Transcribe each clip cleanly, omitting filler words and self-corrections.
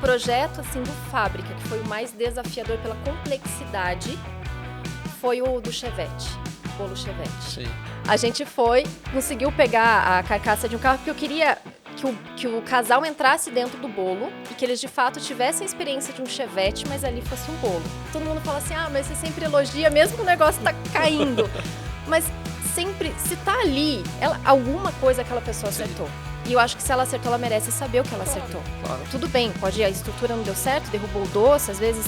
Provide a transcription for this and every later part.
projeto assim do Fábrica, que foi o mais desafiador pela complexidade, foi o do Chevette, o bolo Chevette. Sim. A gente conseguiu pegar a carcaça de um carro, porque eu queria que o casal entrasse dentro do bolo e que eles de fato tivessem a experiência de um Chevette, mas ali fosse um bolo. Todo mundo fala assim, mas você sempre elogia, mesmo que o negócio tá caindo. Mas sempre, se tá ali, alguma coisa aquela pessoa acertou. E eu acho que se ela acertou, ela merece saber o que ela acertou. Claro. Tudo bem, a estrutura não deu certo, derrubou o doce, às vezes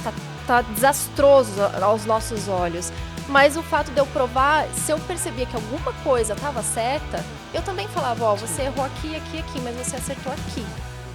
tá desastroso aos nossos olhos. Mas o fato de eu provar, se eu percebia que alguma coisa estava certa, eu também falava, você errou aqui, mas você acertou aqui.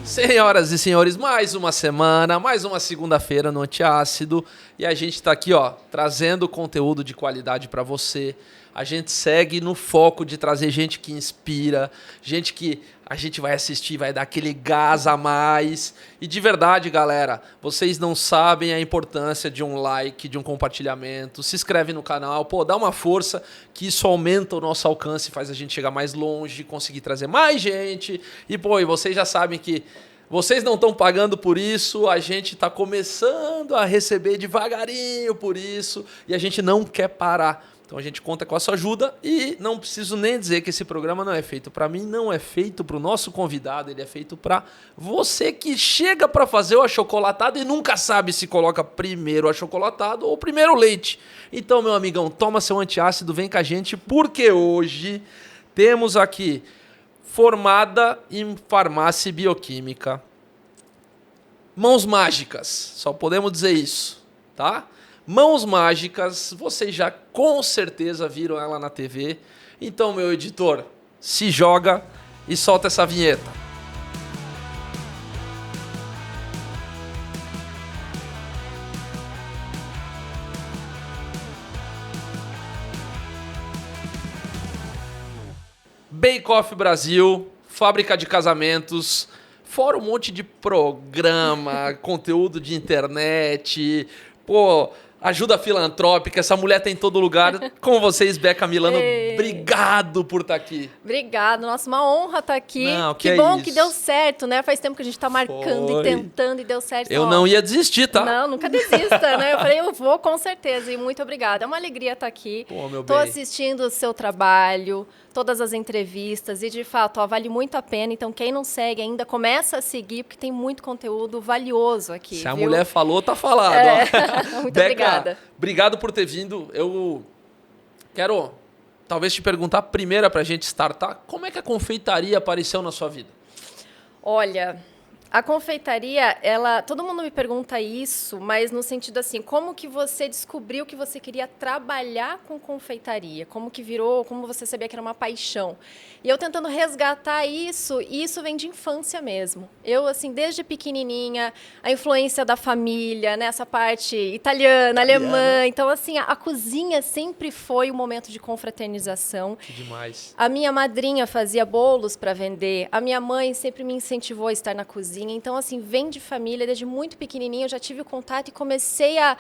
Senhoras e senhores, mais uma semana, mais uma segunda-feira no Antiácido. E a gente tá aqui, trazendo conteúdo de qualidade para você. A gente segue no foco de trazer gente que inspira, gente que a gente vai assistir, vai dar aquele gás a mais. E de verdade, galera, vocês não sabem a importância de um like, de um compartilhamento. Se inscreve no canal, dá uma força, que isso aumenta o nosso alcance, faz a gente chegar mais longe, conseguir trazer mais gente. E vocês já sabem que vocês não estão pagando por isso, a gente está começando a receber devagarinho por isso e a gente não quer parar. Então a gente conta com a sua ajuda e não preciso nem dizer que esse programa não é feito para mim, não é feito para o nosso convidado, ele é feito para você que chega para fazer o achocolatado e nunca sabe se coloca primeiro o achocolatado ou primeiro o leite. Então, meu amigão, toma seu antiácido, vem com a gente, porque hoje temos aqui formada em farmácia e bioquímica, mãos mágicas, só podemos dizer isso, tá? Mãos mágicas, vocês já com certeza viram ela na TV. Então, meu editor, se joga e solta essa vinheta. Bake Off Brasil, fábrica de casamentos, fora um monte de programa, conteúdo de internet, ajuda filantrópica, essa mulher tá em todo lugar. Com vocês, Beca Milano, obrigado por estar aqui. Obrigado, nossa, uma honra estar aqui. Não, que bom isso. Que deu certo, né? Faz tempo que a gente tá marcando e tentando e deu certo. Eu não ia desistir, tá? Não, nunca desista, né? Eu falei, eu vou com certeza e muito obrigada. É uma alegria estar aqui. Tô assistindo o seu trabalho, todas as entrevistas e, de fato, vale muito a pena. Então, quem não segue ainda, começa a seguir, porque tem muito conteúdo valioso aqui. Se a mulher falou, tá falado. Muito obrigada. Obrigado por ter vindo. Eu quero, talvez, te perguntar primeiro pra gente startar, como é que a confeitaria apareceu na sua vida? Olha, a confeitaria, todo mundo me pergunta isso, mas no sentido assim, como que você descobriu que você queria trabalhar com confeitaria? Como que virou, como você sabia que era uma paixão? E eu tentando resgatar isso, e isso vem de infância mesmo. Eu, assim, desde pequenininha, a influência da família, né, essa parte italiana, alemã. Então, assim, a cozinha sempre foi um momento de confraternização. Que demais. A minha madrinha fazia bolos para vender. A minha mãe sempre me incentivou a estar na cozinha. Então, assim, vem de família. Desde muito pequenininha eu já tive o contato e comecei a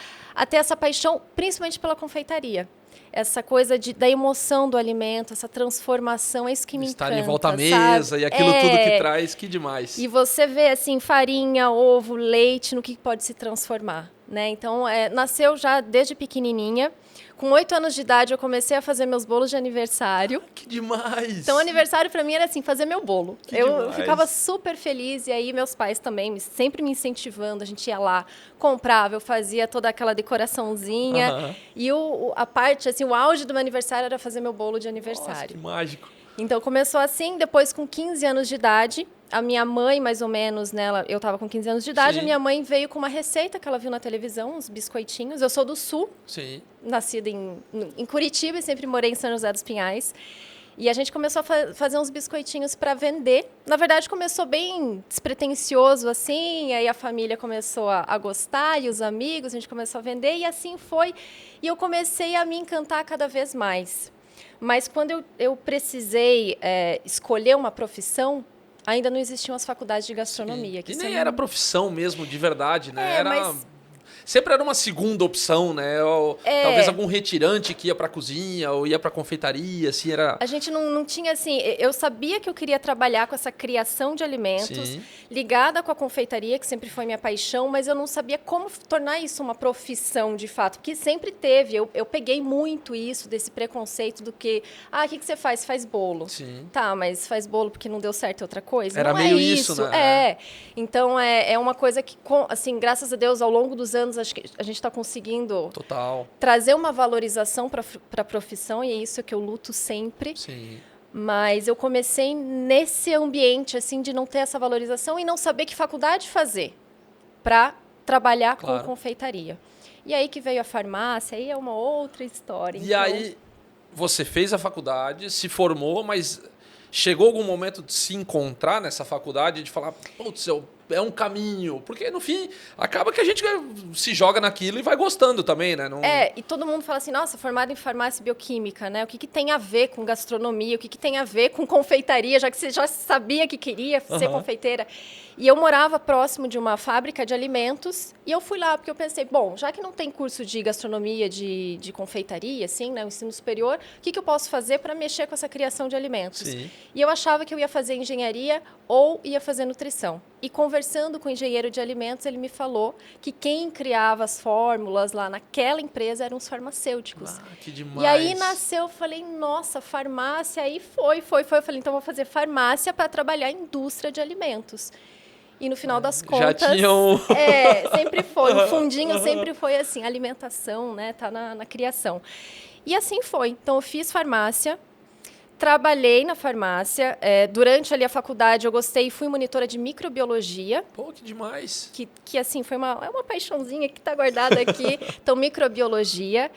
ter essa paixão, principalmente pela confeitaria. Essa coisa da emoção do alimento, essa transformação, é isso que me encanta. Estar em volta à mesa e aquilo tudo que traz, que demais. E você vê, assim, farinha, ovo, leite, no que pode se transformar, né? Então, nasceu já desde pequenininha. Com 8 anos de idade, eu comecei a fazer meus bolos de aniversário. Que demais! Então, aniversário para mim era assim, fazer meu bolo. Eu ficava super feliz e aí meus pais também sempre me incentivando. A gente ia lá, comprava, eu fazia toda aquela decoraçãozinha. E a parte, assim, o auge do meu aniversário era fazer meu bolo de aniversário. Nossa, que mágico! Então, começou assim, depois com 15 anos de idade, a minha mãe, mais ou menos, né, eu estava com 15 anos de idade, a minha mãe veio com uma receita que ela viu na televisão, uns biscoitinhos. Eu sou do Sul, nascida em Curitiba e sempre morei em São José dos Pinhais. E a gente começou a fazer uns biscoitinhos para vender. Na verdade, começou bem despretensioso, assim, aí a família começou a gostar, e os amigos, a gente começou a vender, e assim foi. E eu comecei a me encantar cada vez mais. Mas quando eu precisei escolher uma profissão, ainda não existiam as faculdades de gastronomia. E nem era profissão mesmo, de verdade, né? Era Sempre era uma segunda opção, né? Ou, talvez algum retirante que ia para a cozinha ou ia para a confeitaria, assim, era... A gente não tinha, assim... Eu sabia que eu queria trabalhar com essa criação de alimentos, sim, ligada com a confeitaria, que sempre foi minha paixão, mas eu não sabia como tornar isso uma profissão, de fato, porque sempre teve. Eu peguei muito isso, desse preconceito do que... o que você faz? Faz bolo. Sim. Tá, mas faz bolo porque não deu certo outra coisa? Era não meio é isso, né? Então, é uma coisa que, assim, graças a Deus, ao longo dos anos, acho que a gente está conseguindo trazer uma valorização para a profissão, e é isso que eu luto sempre. Sim. Mas eu comecei nesse ambiente, assim, de não ter essa valorização e não saber que faculdade fazer para trabalhar com confeitaria. E aí que veio a farmácia, aí é uma outra história. E aí você fez a faculdade, se formou, mas chegou algum momento de se encontrar nessa faculdade, de falar, putz, é um caminho? Porque, no fim, acaba que a gente se joga naquilo e vai gostando também, né? E todo mundo fala assim, nossa, formado em farmácia e bioquímica, né? O que tem a ver com gastronomia? O que tem a ver com confeitaria? Já que você já sabia que queria ser confeiteira. E eu morava próximo de uma fábrica de alimentos e eu fui lá porque eu pensei, bom, já que não tem curso de gastronomia, de confeitaria, assim, né, o ensino superior, o que eu posso fazer para mexer com essa criação de alimentos? Sim. E eu achava que eu ia fazer engenharia ou ia fazer nutrição. E conversando com o engenheiro de alimentos, ele me falou que quem criava as fórmulas lá naquela empresa eram os farmacêuticos. Que demais! E aí nasceu, eu falei, nossa, farmácia, aí foi. Eu falei, então vou fazer farmácia para trabalhar em indústria de alimentos. E no final das contas... Já tinham... sempre foi. O fundinho sempre foi assim, alimentação, né? Tá na criação. E assim foi. Então, eu fiz farmácia, trabalhei na farmácia. Durante ali a faculdade, eu gostei e fui monitora de microbiologia. Pô, que demais! Que assim, foi uma paixãozinha que está guardada aqui. Então, microbiologia...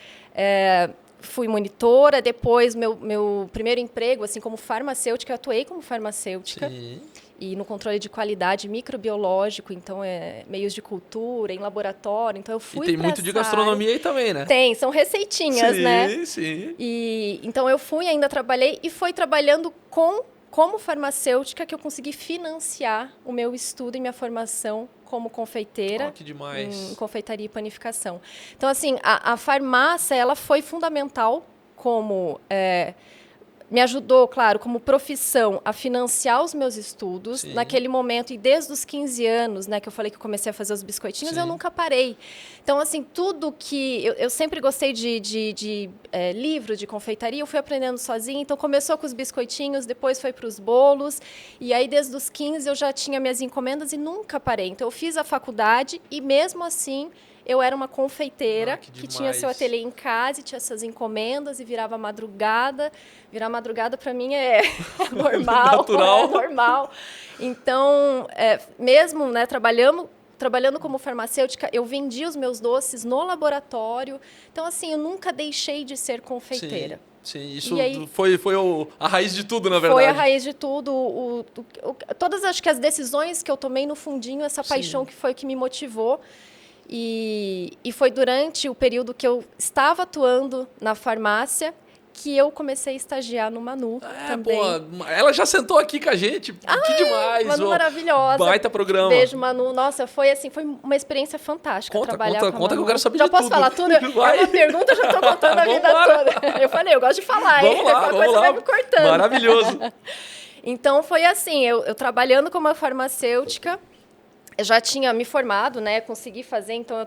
fui monitora, depois meu primeiro emprego, assim, como farmacêutica, eu atuei como farmacêutica. Sim. E no controle de qualidade microbiológico, então meios de cultura, em laboratório, então eu fui. E tem muito de gastronomia aí também, né? Tem, são receitinhas, né? Sim, sim. E então eu fui, ainda trabalhei e fui trabalhando como farmacêutica que eu consegui financiar o meu estudo e minha formação como confeiteira, que demais. Em confeitaria e panificação. Então, assim, a farmácia, ela foi fundamental como... me ajudou, claro, como profissão, a financiar os meus estudos. Sim. Naquele momento, e desde os 15 anos, né, que eu falei que eu comecei a fazer os biscoitinhos, sim, eu nunca parei. Então, assim, tudo que... Eu sempre gostei de livro de confeitaria, eu fui aprendendo sozinha. Então, começou com os biscoitinhos, depois foi para os bolos. E aí, desde os 15, eu já tinha minhas encomendas e nunca parei. Então, eu fiz a faculdade e, mesmo assim... Eu era uma confeiteira que tinha seu ateliê em casa e tinha essas encomendas e virava madrugada. Virar madrugada, para mim, é normal. Natural. É normal. Então, mesmo, né, trabalhando como farmacêutica, eu vendia os meus doces no laboratório. Então, assim, eu nunca deixei de ser confeiteira. Sim, isso aí, foi a raiz de tudo, na verdade. Foi a raiz de tudo. Todas, acho que as decisões que eu tomei no fundinho, essa paixão que foi que me motivou. E foi durante o período que eu estava atuando na farmácia que eu comecei a estagiar no Manu também. Pô, ela já sentou aqui com a gente. Que demais. Manu maravilhosa. Baita programa. Beijo, Manu. Nossa, foi uma experiência fantástica trabalhar com a Manu. Conta que eu quero saber de tudo. Já posso falar tudo? É uma pergunta, eu já estou contando a vida toda. Eu falei, eu gosto de falar. Vamos lá. Você vai me cortando. Maravilhoso. Então, foi assim, eu trabalhando como farmacêutica, eu já tinha me formado, né? Consegui fazer, então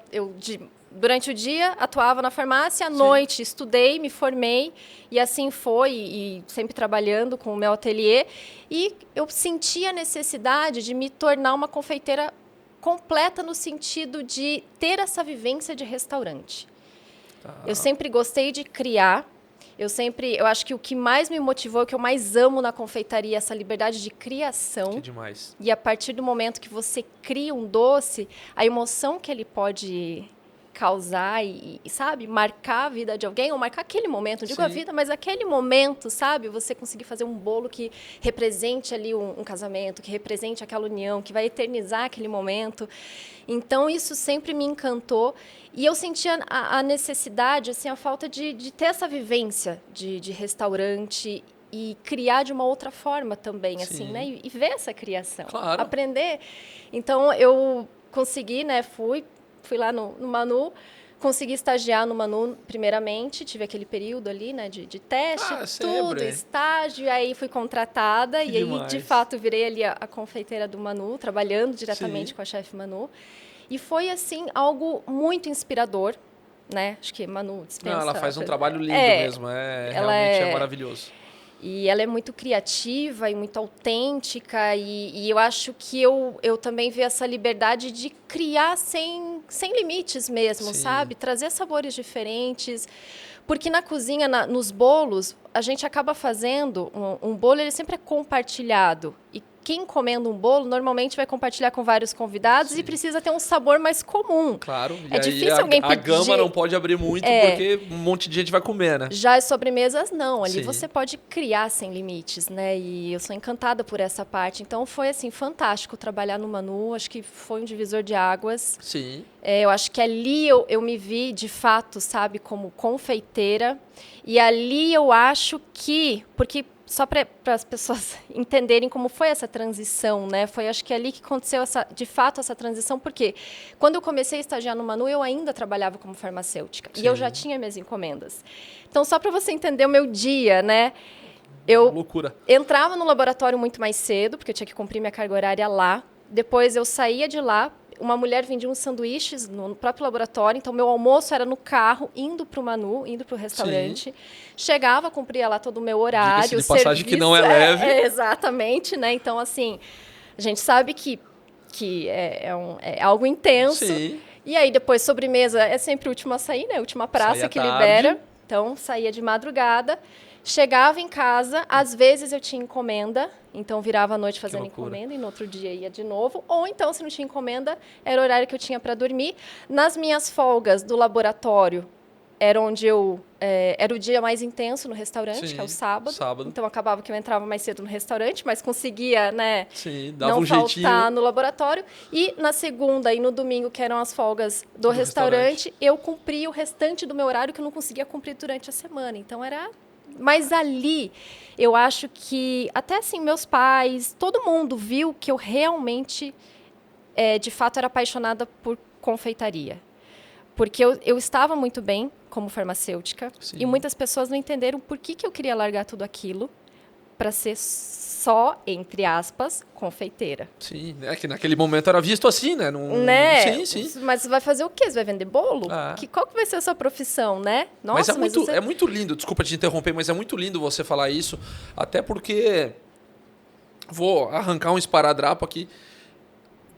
durante o dia atuava na farmácia, à noite estudei, me formei e assim foi, e sempre trabalhando com o meu ateliê. E eu senti a necessidade de me tornar uma confeiteira completa no sentido de ter essa vivência de restaurante. Eu sempre gostei de criar. Eu acho que o que mais me motivou, o que eu mais amo na confeitaria, é essa liberdade de criação. Que demais. E a partir do momento que você cria um doce, a emoção que ele pode causar e sabe, marcar a vida de alguém, ou marcar aquele momento, não digo a vida, mas aquele momento, sabe? Você conseguir fazer um bolo que represente ali um casamento, que represente aquela união, que vai eternizar aquele momento. Então, isso sempre me encantou. E eu sentia a necessidade, assim, a falta de ter essa vivência de restaurante e criar de uma outra forma também, assim, né? E ver essa criação. Claro. Aprender. Então, eu consegui, né? Fui fui lá no Manu, consegui estagiar no Manu primeiramente, tive aquele período ali, né, de teste, tudo, estágio, aí fui contratada e aí, de fato, virei ali a confeiteira do Manu, trabalhando diretamente com a chefe Manu. E foi, assim, algo muito inspirador, né? Acho que Manu dispensa... Não, ela faz um trabalho lindo mesmo, realmente é maravilhoso. E ela é muito criativa e muito autêntica e eu acho que eu também vi essa liberdade de criar sem limites mesmo, sabe? Trazer sabores diferentes. Porque na cozinha, nos bolos, a gente acaba fazendo... Um bolo, ele sempre é compartilhado. E quem encomenda um bolo, normalmente vai compartilhar com vários convidados e precisa ter um sabor mais comum. Claro. É difícil alguém pedir... A gama não pode abrir muito porque um monte de gente vai comer, né? Já as sobremesas, não. Ali você pode criar sem limites, né? E eu sou encantada por essa parte. Então, foi, assim, fantástico trabalhar no Manu. Acho que foi um divisor de águas. Sim. Eu acho que ali eu me vi, de fato, sabe, como confeiteira. E ali eu acho que... Porque... Só para as pessoas entenderem como foi essa transição, né? Foi, acho que ali que aconteceu, de fato, essa transição, porque quando eu comecei a estagiar no Manu, eu ainda trabalhava como farmacêutica. Sim. E eu já tinha minhas encomendas. Então, só para você entender o meu dia, né? Eu entrava no laboratório muito mais cedo, porque eu tinha que cumprir minha carga horária lá. Depois, eu saía de lá. Uma mulher vendia uns sanduíches no próprio laboratório, então meu almoço era no carro, indo para o Manu, indo para o restaurante. Sim. Chegava, cumpria lá todo o meu horário. Diga-se de passagem que não é leve. Exatamente, né? Então, assim, a gente sabe que é algo intenso. Sim. E aí, depois, sobremesa é sempre o último a sair, né? A última praça que libera. Então, saía de madrugada. Chegava em casa, às vezes eu tinha encomenda, então virava à noite fazendo encomenda e no outro dia ia de novo. Ou então, se não tinha encomenda, era o horário que eu tinha para dormir. Nas minhas folgas do laboratório, era onde era o dia mais intenso no restaurante, que é o sábado. Então, acabava que eu entrava mais cedo no restaurante, mas conseguia, né, dava não faltar no laboratório. E na segunda e no domingo, que eram as folgas do restaurante, eu cumpria o restante do meu horário que eu não conseguia cumprir durante a semana. Então, era... Mas ali, eu acho que, até assim, meus pais, todo mundo viu que eu realmente, de fato, era apaixonada por confeitaria. Porque eu estava muito bem como farmacêutica. Sim. E muitas pessoas não entenderam por que eu queria largar tudo aquilo para ser só, entre aspas, confeiteira. Sim, né? Que naquele momento era visto assim, né? Né? Sim. Mas você vai fazer o quê? Você vai vender bolo? Qual que vai ser a sua profissão, né? Nossa, é muito lindo, desculpa te interromper, mas é muito lindo você falar isso, até porque vou arrancar um esparadrapo aqui.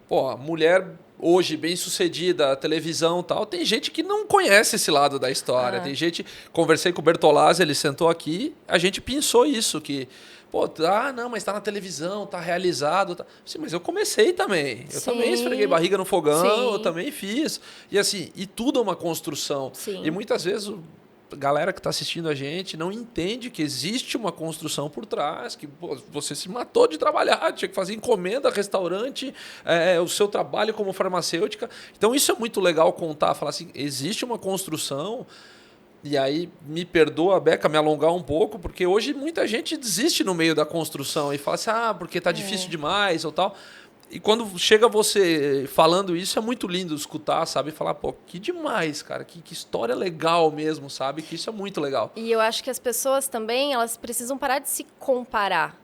Pô, mulher hoje bem-sucedida, televisão e tal, tem gente que não conhece esse lado da história. Tem gente... Conversei com o Bertolazzi, ele sentou aqui, a gente pensou isso, que... Pô, não, mas tá na televisão, tá realizado. Tá... Sim, mas eu comecei também. Eu também esfreguei barriga no fogão, eu também fiz. E assim, e tudo é uma construção. Sim. E muitas vezes a galera que está assistindo a gente não entende que existe uma construção por trás, que você se matou de trabalhar, tinha que fazer encomenda, restaurante, o seu trabalho como farmacêutica. Então isso é muito legal contar, falar assim, existe uma construção. E aí, me perdoa, Beca, me alongar um pouco, porque hoje muita gente desiste no meio da construção e fala assim, porque tá difícil demais ou tal. E quando chega você falando isso, é muito lindo escutar, sabe? Falar, pô, que demais, cara, que história legal mesmo, sabe? Que isso é muito legal. E eu acho que as pessoas também, elas precisam parar de se comparar,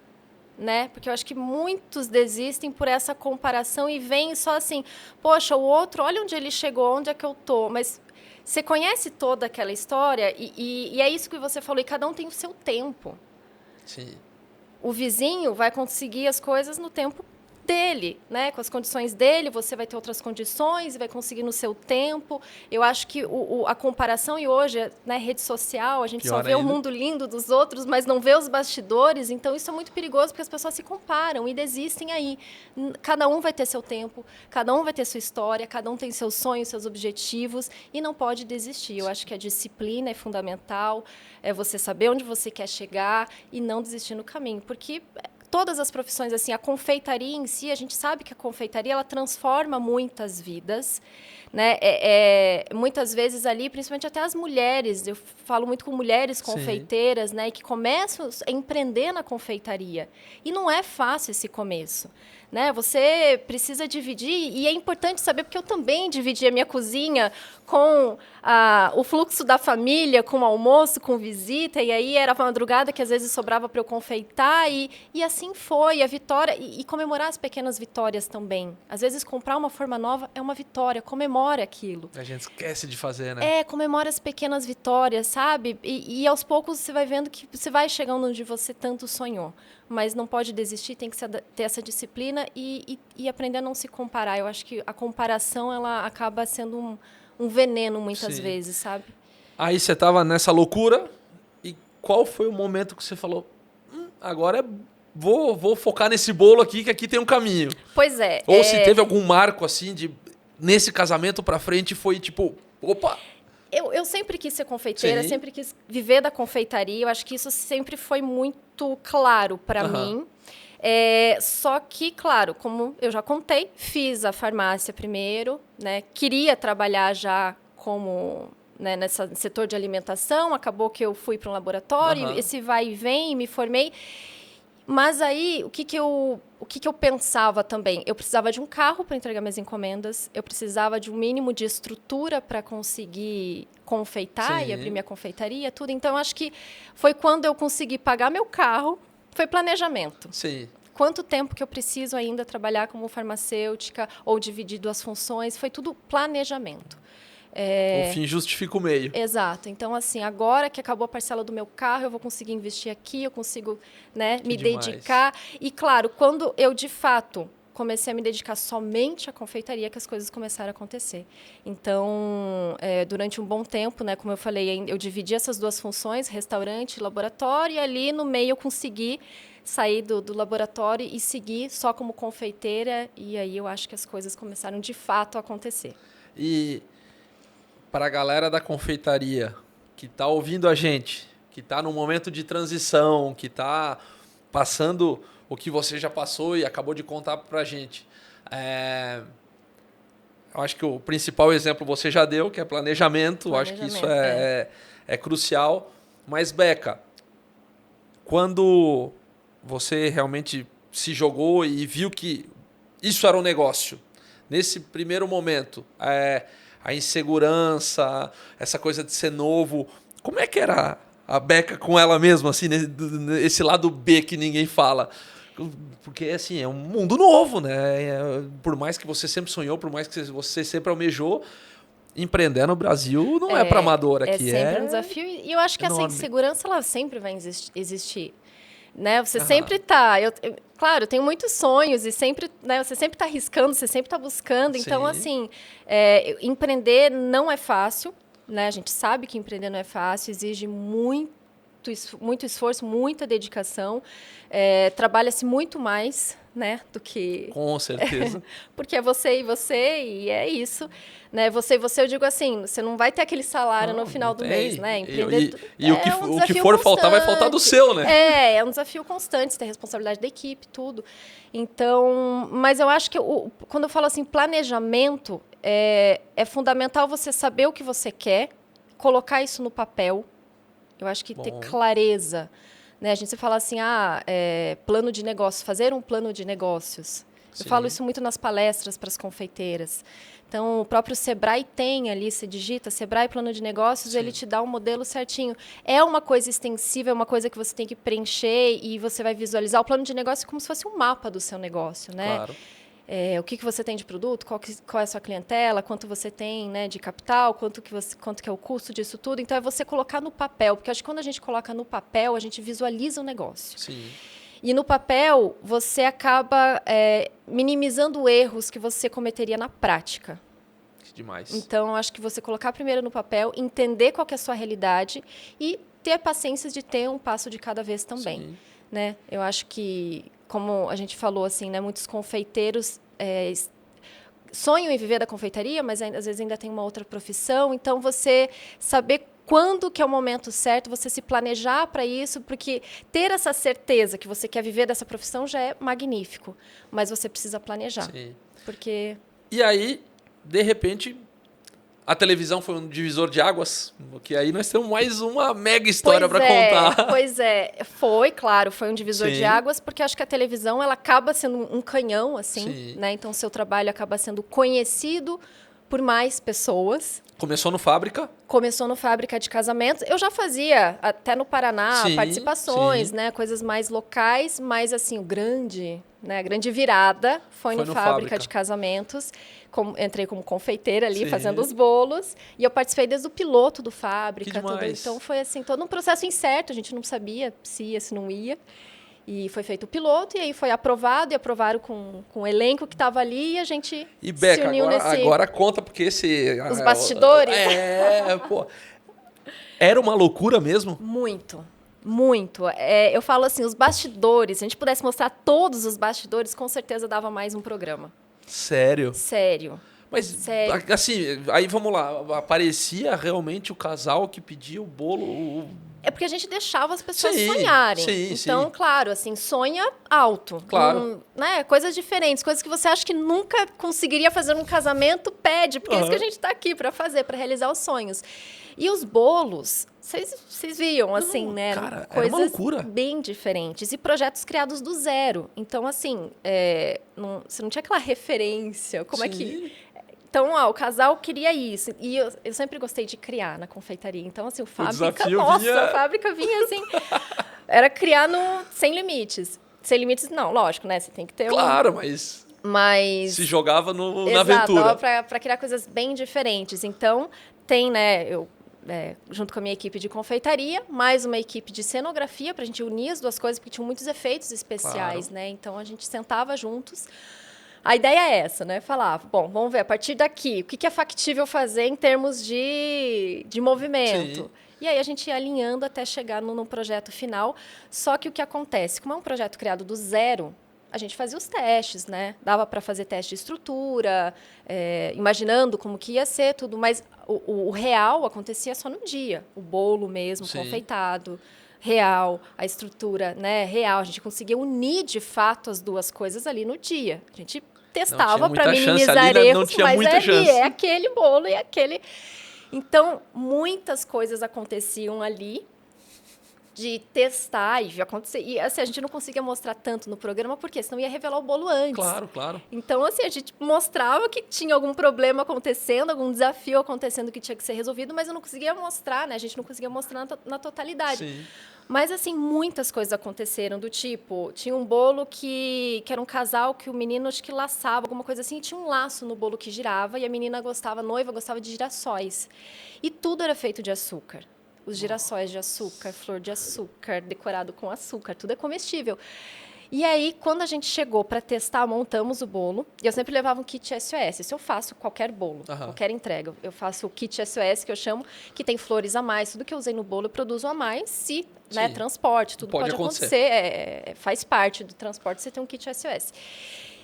né? Porque eu acho que muitos desistem por essa comparação e veem só assim, poxa, o outro, olha onde ele chegou, onde é que eu tô, mas... Você conhece toda aquela história e é isso que você falou, e cada um tem o seu tempo. Sim. O vizinho vai conseguir as coisas no tempo dele, né? Com as condições dele, você vai ter outras condições e vai conseguir no seu tempo. Eu acho que a comparação, e hoje, né, rede social, a gente Pior só vê ainda. o mundo lindo dos outros, mas não vê os bastidores. Então, isso é muito perigoso, porque as pessoas se comparam e desistem aí. Cada um vai ter seu tempo, cada um vai ter sua história, cada um tem seus sonhos, seus objetivos, e não pode desistir. Eu acho que a disciplina é fundamental, é você saber onde você quer chegar e não desistir no caminho, porque... Todas as profissões, assim, a confeitaria em si, a gente sabe que a confeitaria ela transforma muitas vidas, né? Muitas vezes ali, principalmente até as mulheres, eu falo muito com mulheres confeiteiras, né? Que começam a empreender na confeitaria. E não é fácil esse começo, né? Você precisa dividir, e é importante saber, porque eu também dividi a minha cozinha com o fluxo da família, com o almoço, com visita, e aí era a madrugada que às vezes sobrava para eu confeitar, e assim foi, a vitória, e comemorar as pequenas vitórias também. Às vezes comprar uma forma nova é uma vitória, comemora aquilo. A gente esquece de fazer, né? Comemora as pequenas vitórias, sabe? E aos poucos você vai vendo que você vai chegando onde você tanto sonhou. Mas não pode desistir, tem que ter essa disciplina e aprender a não se comparar. Eu acho que a comparação ela acaba sendo um veneno muitas vezes, sabe? Aí você estava nessa loucura e qual foi o momento que você falou, agora vou focar nesse bolo aqui, que aqui tem um caminho? Pois é. Ou se teve algum marco assim nesse casamento pra frente foi tipo, opa... Eu sempre quis ser confeiteira, sempre quis viver da confeitaria. Eu acho que isso sempre foi muito claro para mim. Só que, claro, como eu já contei, fiz a farmácia primeiro, né? Queria trabalhar já como, né, nesse setor de alimentação. Acabou que eu fui para um laboratório, esse vai e vem, me formei. Mas aí, o que eu pensava também? Eu precisava de um carro para entregar minhas encomendas, eu precisava de um mínimo de estrutura para conseguir confeitar e abrir minha confeitaria, tudo. Então, acho que foi quando eu consegui pagar meu carro, foi planejamento. Sim. Quanto tempo que eu preciso ainda trabalhar como farmacêutica ou dividir duas funções, foi tudo planejamento. O fim justifica o meio. Exato. Então, assim, agora que acabou a parcela do meu carro, eu vou conseguir investir aqui, eu consigo, né, me dedicar. E, claro, quando eu, de fato, comecei a me dedicar somente à confeitaria, que as coisas começaram a acontecer. Então, durante um bom tempo, né, como eu falei, eu dividi essas duas funções, restaurante e laboratório, e ali no meio eu consegui sair do laboratório e seguir só como confeiteira, e aí eu acho que as coisas começaram, de fato, a acontecer. E... para a galera da confeitaria que está ouvindo a gente, que está num momento de transição, que está passando o que você já passou e acabou de contar para a gente. Eu acho que o principal exemplo você já deu, que é planejamento. Eu acho que isso é crucial. Mas, Beca, quando você realmente se jogou e viu que isso era um negócio, nesse primeiro momento, a insegurança, essa coisa de ser novo. Como é que era a Beca com ela mesma, assim, esse lado B que ninguém fala? Porque, assim, é um mundo novo, né? Por mais que você sempre sonhou, por mais que você sempre almejou, empreender no Brasil não é para amador aqui. É sempre um desafio. E eu acho que essa insegurança, ela sempre vai existir. Né? Você sempre está... Claro, eu tenho muitos sonhos e sempre, né, você sempre está arriscando, você sempre está buscando. Então, assim, empreender não é fácil. Né? A gente sabe que empreender não é fácil, exige muito esforço, muita dedicação. Trabalha-se muito mais, né, do que... Com certeza. Porque é você e é isso. Né? Você, eu digo assim, você não vai ter aquele salário no final do mês, né? Empreender o que for faltar, vai faltar do seu, né? É um desafio constante, você tem a responsabilidade da equipe, tudo. Então, mas eu acho que quando eu falo assim, planejamento, é fundamental você saber o que você quer, colocar isso no papel. Eu acho que ter clareza. Né? A gente se fala assim, plano de negócios, fazer um plano de negócios. Eu falo isso muito nas palestras para as confeiteiras. Então, o próprio Sebrae tem ali, você digita Sebrae Plano de Negócios, ele te dá um modelo certinho. É uma coisa extensiva, é uma coisa que você tem que preencher e você vai visualizar. O plano de negócio como se fosse um mapa do seu negócio, né? Claro. O que você tem de produto, qual é a sua clientela, quanto você tem, né, de capital, quanto que é o custo disso tudo. Então, é você colocar no papel, porque acho que quando a gente coloca no papel, a gente visualiza o negócio. Sim. E no papel, você acaba minimizando erros que você cometeria na prática. Demais. Então, acho que você colocar primeiro no papel, entender qual que é a sua realidade e ter a paciência de ter um passo de cada vez também. Né? Eu acho que, como a gente falou, assim, né, muitos confeiteiros sonham em viver da confeitaria, mas às vezes ainda tem uma outra profissão. Então, você saber quando que é o momento certo, você se planejar para isso, porque ter essa certeza que você quer viver dessa profissão já é magnífico, mas você precisa planejar. Sim. Porque... E aí, de repente, A televisão foi um divisor de águas? Porque aí nós temos mais uma mega história para contar. Pois é. Foi um divisor de águas, porque acho que a televisão ela acaba sendo um canhão, assim, né? Então, o seu trabalho acaba sendo conhecido por mais pessoas. Começou no Fábrica? Começou no Fábrica de Casamentos. Eu já fazia, até no Paraná, participações, né? Coisas mais locais, mas assim, a grande virada foi no Fábrica de Casamentos. Entrei como confeiteira ali, fazendo os bolos. E eu participei desde o piloto do Fábrica. Então, foi assim, todo um processo incerto. A gente não sabia se ia, se não ia. E foi feito o piloto, e aí foi aprovado, e aprovaram com o elenco que estava ali, e a gente Beca, se uniu agora conta, porque os bastidores? Pô. Era uma loucura mesmo? Muito. Muito. Eu falo assim, os bastidores, se a gente pudesse mostrar todos os bastidores, com certeza dava mais um programa. Sério? Sério. Mas, Sério. assim, aí vamos lá, aparecia realmente o casal que pedia o bolo... É porque a gente deixava as pessoas sonharem. Então, claro, assim, sonha alto. Claro. Né? Coisas diferentes, coisas que você acha que nunca conseguiria fazer num casamento, pede, porque é isso que a gente está aqui para fazer, para realizar os sonhos. E os bolos, vocês viam, assim, né? Cara, coisas era uma loucura. Bem diferentes. E projetos criados do zero. Então, assim, você não tinha aquela referência. Como é que... Então, o casal queria isso. E eu sempre gostei de criar na confeitaria. Então, assim, a fábrica vinha assim... Era criar sem limites. Sem limites, não, lógico, né? Você tem que ter mas se jogava na aventura. Para criar coisas bem diferentes. Então, tem, né... junto com a minha equipe de confeitaria, mais uma equipe de cenografia, para a gente unir as duas coisas, porque tinham muitos efeitos especiais, né? Então, a gente sentava juntos... A ideia é essa, né? Falar, bom, vamos ver, a partir daqui, o que é factível fazer em termos de movimento? E aí a gente ia alinhando até chegar no projeto final. Só que o que acontece? Como é um projeto criado do zero, a gente fazia os testes, né? Dava para fazer teste de estrutura, imaginando como que ia ser tudo, mas o real acontecia só no dia. O bolo mesmo, confeitado, real, a estrutura, né, real. A gente conseguia unir, de fato, as duas coisas ali no dia. A gente testava para minimizar erros, mas é aquele bolo e aquele... Então, muitas coisas aconteciam ali de testar e acontecer. E assim, a gente não conseguia mostrar tanto no programa, porque senão ia revelar o bolo antes. Claro. Então, assim, a gente mostrava que tinha algum problema acontecendo, algum desafio acontecendo que tinha que ser resolvido, mas eu não conseguia mostrar, né? A gente não conseguia mostrar na totalidade. Mas, assim, muitas coisas aconteceram, do tipo, tinha um bolo que era um casal que o menino, acho que laçava, alguma coisa assim, e tinha um laço no bolo que girava, e a menina a noiva gostava de girassóis. E tudo era feito de açúcar. Os girassóis de açúcar, flor de açúcar, decorado com açúcar, tudo é comestível. E aí, quando a gente chegou para testar, montamos o bolo. E eu sempre levava um kit SOS. Isso eu faço qualquer bolo, qualquer entrega. Eu faço o kit SOS, que eu chamo, que tem flores a mais. Tudo que eu usei no bolo, eu produzo a mais. Se, né, transporte, tudo pode acontecer. Faz parte do transporte, você tem um kit SOS.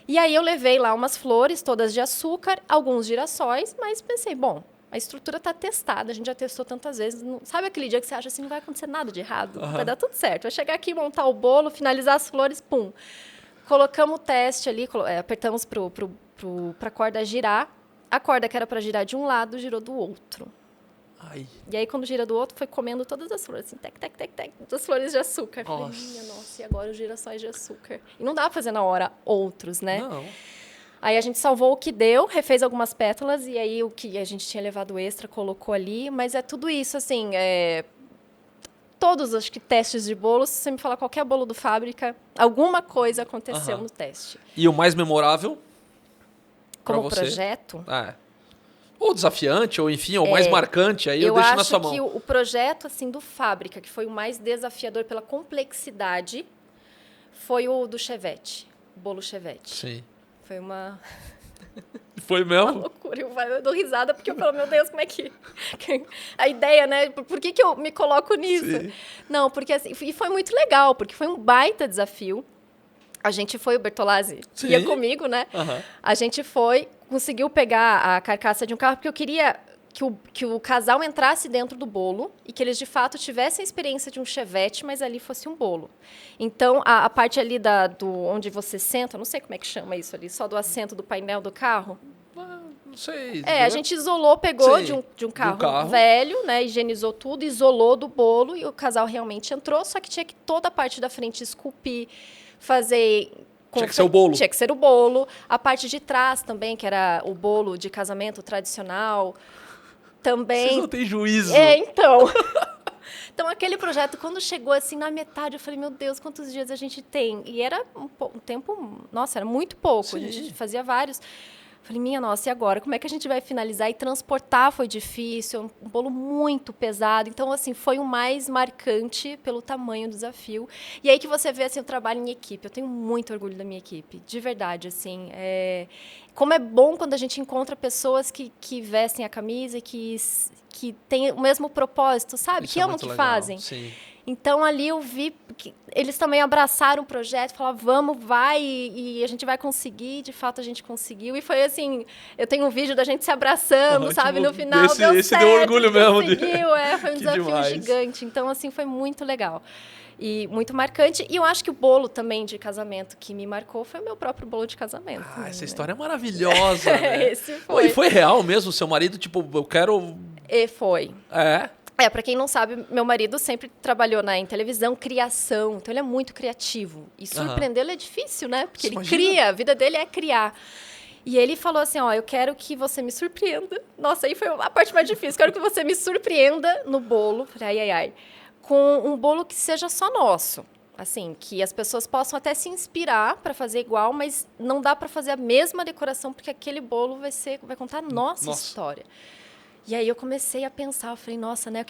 E aí, eu levei lá umas flores, todas de açúcar, alguns girassóis, mas pensei, bom, a estrutura está testada, a gente já testou tantas vezes. Sabe aquele dia que você acha assim, não vai acontecer nada de errado? Vai dar tudo certo. Vai chegar aqui, montar o bolo, finalizar as flores, pum. Colocamos o teste ali, apertamos para a corda girar. A corda que era para girar de um lado, girou do outro. Ai. E aí, quando gira do outro, foi comendo todas as flores, assim, tec, das flores de açúcar. Nossa. Falei, minha nossa, e agora os girassóis de açúcar? E não dá para fazer na hora outros, né? Não. Aí a gente salvou o que deu, refez algumas pétalas, e aí o que a gente tinha levado extra, colocou ali. Mas é tudo isso, assim, todos, acho que, testes de bolo, se você me falar qualquer bolo do Fábrica, alguma coisa aconteceu no teste. E o mais memorável? Como projeto? Ou desafiante, ou enfim, ou mais marcante, aí eu deixo na sua mão. Eu acho que o projeto, assim, do Fábrica, que foi o mais desafiador pela complexidade, foi o do Chevette, o bolo Chevette. Sim. Foi uma... Foi mesmo? Uma loucura. Eu dou risada porque eu falo, meu Deus, como é que... A ideia, né? Por que eu me coloco nisso? Sim. Não, porque assim... E foi muito legal, porque foi um baita desafio. A gente foi, o Bertolazzi ia comigo, né? A gente conseguiu pegar a carcaça de um carro, porque eu queria que o casal entrasse dentro do bolo e que eles, de fato, tivessem a experiência de um Chevette, mas ali fosse um bolo. Então, a parte ali onde você senta, não sei como é que chama isso ali, só do assento do painel do carro. Não sei. A gente isolou, pegou de um carro velho, né? Higienizou tudo, isolou do bolo e o casal realmente entrou, só que tinha que toda a parte da frente esculpir, fazer... Tinha que ser o bolo. Tinha que ser o bolo. A parte de trás também, que era o bolo de casamento tradicional, também... Vocês não têm juízo. Então... Então, aquele projeto, quando chegou assim na metade, eu falei, meu Deus, quantos dias a gente tem? E era um tempo... Nossa, era muito pouco. Sim. A gente fazia vários... Falei, minha nossa, e agora? Como é que a gente vai finalizar? E transportar foi difícil, um bolo muito pesado. Então, assim, foi o mais marcante pelo tamanho do desafio. E aí que você vê, assim, o trabalho em equipe. Eu tenho muito orgulho da minha equipe, de verdade, assim. Como é bom quando a gente encontra pessoas que vestem a camisa e que têm o mesmo propósito, sabe? Isso que amam o que legal. fazem. Sim. Então, ali eu vi que eles também abraçaram o projeto, falaram, vamos, vai, e a gente vai conseguir. De fato, a gente conseguiu. E foi assim, eu tenho um vídeo da gente se abraçando, sabe? No final, deu certo. Esse deu orgulho mesmo. Conseguiu, foi um desafio demais. gigante. Então, assim, foi muito legal. E muito marcante. E eu acho que o bolo também de casamento que me marcou foi o meu próprio bolo de casamento. Essa história é maravilhosa, né? Esse foi. E foi real mesmo? O seu marido, tipo, eu quero... E foi. Pra quem não sabe, meu marido sempre trabalhou em televisão, criação. Então, ele é muito criativo. E surpreendê-lo é difícil, né? Porque ele cria, a vida dele é criar. E ele falou assim, eu quero que você me surpreenda. Nossa, aí foi a parte mais difícil. Quero que você me surpreenda no bolo. Falei, com um bolo que seja só nosso. Assim, que as pessoas possam até se inspirar para fazer igual, mas não dá para fazer a mesma decoração, porque aquele bolo vai contar a nossa história. E aí eu comecei a pensar, eu falei, nossa, né,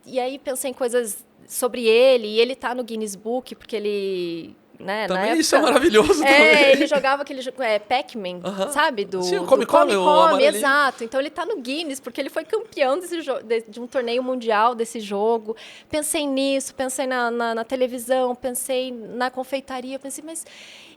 E aí pensei em coisas sobre ele, e ele tá no Guinness Book, porque ele... Né, também época, isso é maravilhoso também. Ele jogava aquele Pac-Man, sabe? Sim, o Come, exato. Então ele tá no Guinness, porque ele foi campeão de um torneio mundial desse jogo. Pensei nisso, pensei na televisão, pensei na confeitaria, pensei,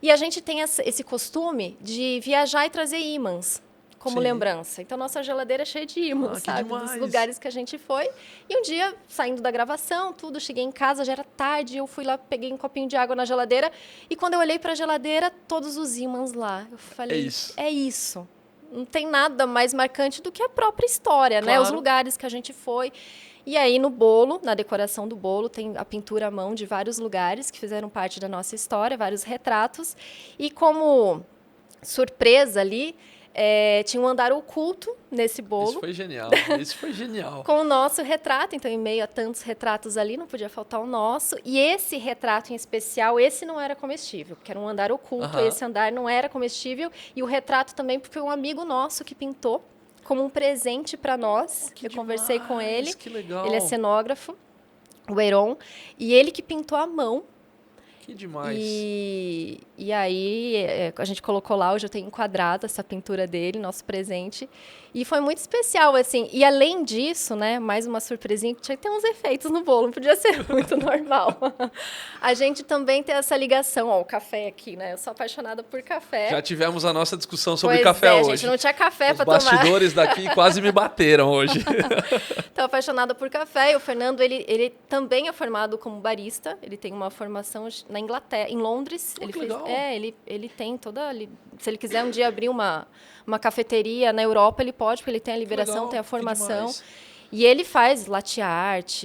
E a gente tem esse costume de viajar e trazer ímãs como lembrança. Então, nossa geladeira é cheia de ímãs, sabe? Demais. Dos lugares que a gente foi. E um dia, saindo da gravação, cheguei em casa, já era tarde, eu fui lá, peguei um copinho de água na geladeira, e quando eu olhei para a geladeira, todos os ímãs lá. Eu falei, é isso. Não tem nada mais marcante do que a própria história, né? Os lugares que a gente foi. E aí, no bolo, na decoração do bolo, tem a pintura à mão de vários lugares que fizeram parte da nossa história, vários retratos. E como surpresa ali, tinha um andar oculto nesse bolo. Isso foi genial. Com o nosso retrato. Então, em meio a tantos retratos ali, não podia faltar o nosso. E esse retrato em especial, esse não era comestível, porque era um andar oculto. Esse andar não era comestível. E o retrato também, porque foi um amigo nosso que pintou como um presente para nós. Eu conversei com ele. Que legal. Ele é cenógrafo, o Heron. E ele que pintou à mão. Que demais. E aí, a gente colocou lá, hoje eu tenho enquadrado essa pintura dele, nosso presente. E foi muito especial, assim. E além disso, né, mais uma surpresinha, que tinha que ter uns efeitos no bolo, não podia ser muito normal. A gente também tem essa ligação, o café aqui, né? Eu sou apaixonada por café. Já tivemos a nossa discussão sobre café hoje. A gente não tinha café para tomar. Os bastidores daqui quase me bateram hoje. Estou apaixonada por café. E o Fernando, ele também é formado como barista. Ele tem uma formação na Inglaterra, em Londres. Ele tem toda... Se ele quiser um dia abrir uma cafeteria na Europa, ele pode, porque ele tem a liberação, tem a formação. E ele faz latte art.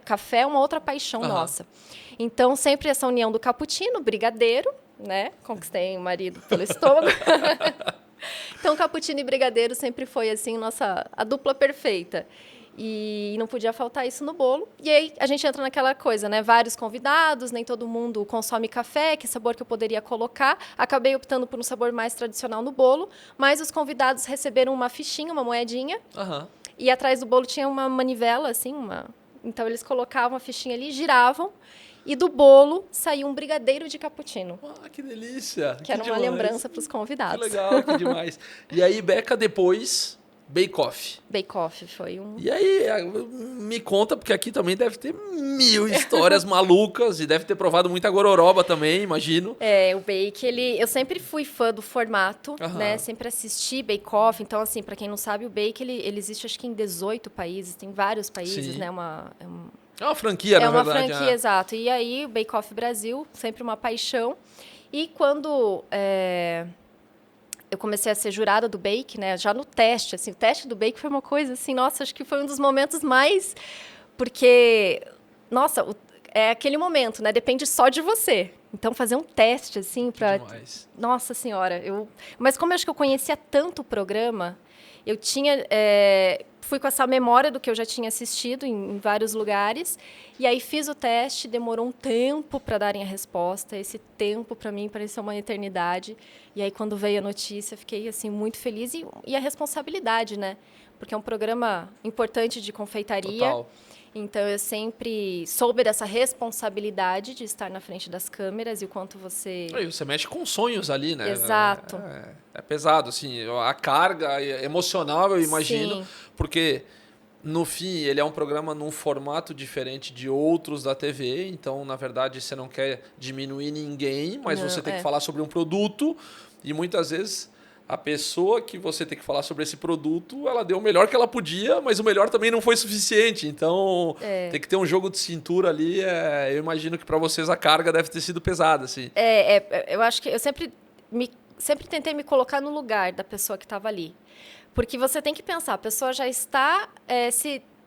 Café é uma outra paixão nossa. Então, sempre essa união do cappuccino, brigadeiro, né? Conquistei o marido pelo estômago. Então, cappuccino e brigadeiro sempre foi, assim, a dupla perfeita. E não podia faltar isso no bolo. E aí a gente entra naquela coisa, né? Vários convidados, nem todo mundo consome café, que sabor que eu poderia colocar. Acabei optando por um sabor mais tradicional no bolo, mas os convidados receberam uma fichinha, uma moedinha. E atrás do bolo tinha uma manivela, assim, Então eles colocavam a fichinha ali, giravam. E do bolo saiu um brigadeiro de cappuccino. Que delícia! Que era uma lembrança para os convidados. Que legal, que demais. E aí, Beca, depois... Bake Off. Bake Off foi um... E aí, me conta, porque aqui também deve ter 1000 histórias malucas e deve ter provado muita gororoba também, imagino. O Bake, eu sempre fui fã do formato, né? Sempre assisti Bake Off. Então, assim, para quem não sabe, o Bake, ele existe acho que em 18 países, tem vários países, né? É uma franquia, na verdade. É uma franquia, exato. E aí, o Bake Off Brasil, sempre uma paixão. E quando... eu comecei a ser jurada do Bake, né? Já no teste, assim, o teste do Bake foi uma coisa assim, nossa, acho que foi um dos momentos mais... Porque, nossa, é aquele momento, né? Depende só de você. Então, fazer um teste, assim, para... Nossa Senhora, Mas como eu acho que eu conhecia tanto o programa, eu tinha... Fui com essa memória do que eu já tinha assistido em vários lugares, e aí fiz o teste, demorou um tempo para darem a resposta, esse tempo para mim pareceu uma eternidade, e aí quando veio a notícia, fiquei assim muito feliz, e a responsabilidade, né? Porque é um programa importante de confeitaria. Total. Então, eu sempre soube dessa responsabilidade de estar na frente das câmeras e o quanto você... E você mexe com sonhos ali, né? Exato. É pesado, assim, a carga emocional, eu imagino, Sim. porque, no fim, ele é um programa num formato diferente de outros da TV, então, na verdade, você não quer diminuir ninguém, mas não, você tem que falar sobre um produto e, muitas vezes... A pessoa que você tem que falar sobre esse produto, ela deu o melhor que ela podia, mas o melhor também não foi suficiente. Então, tem que ter um jogo de cintura ali. Eu imagino que para vocês a carga deve ter sido pesada, assim. Eu acho que eu sempre tentei me colocar no lugar da pessoa que estava ali. Porque você tem que pensar, a pessoa já está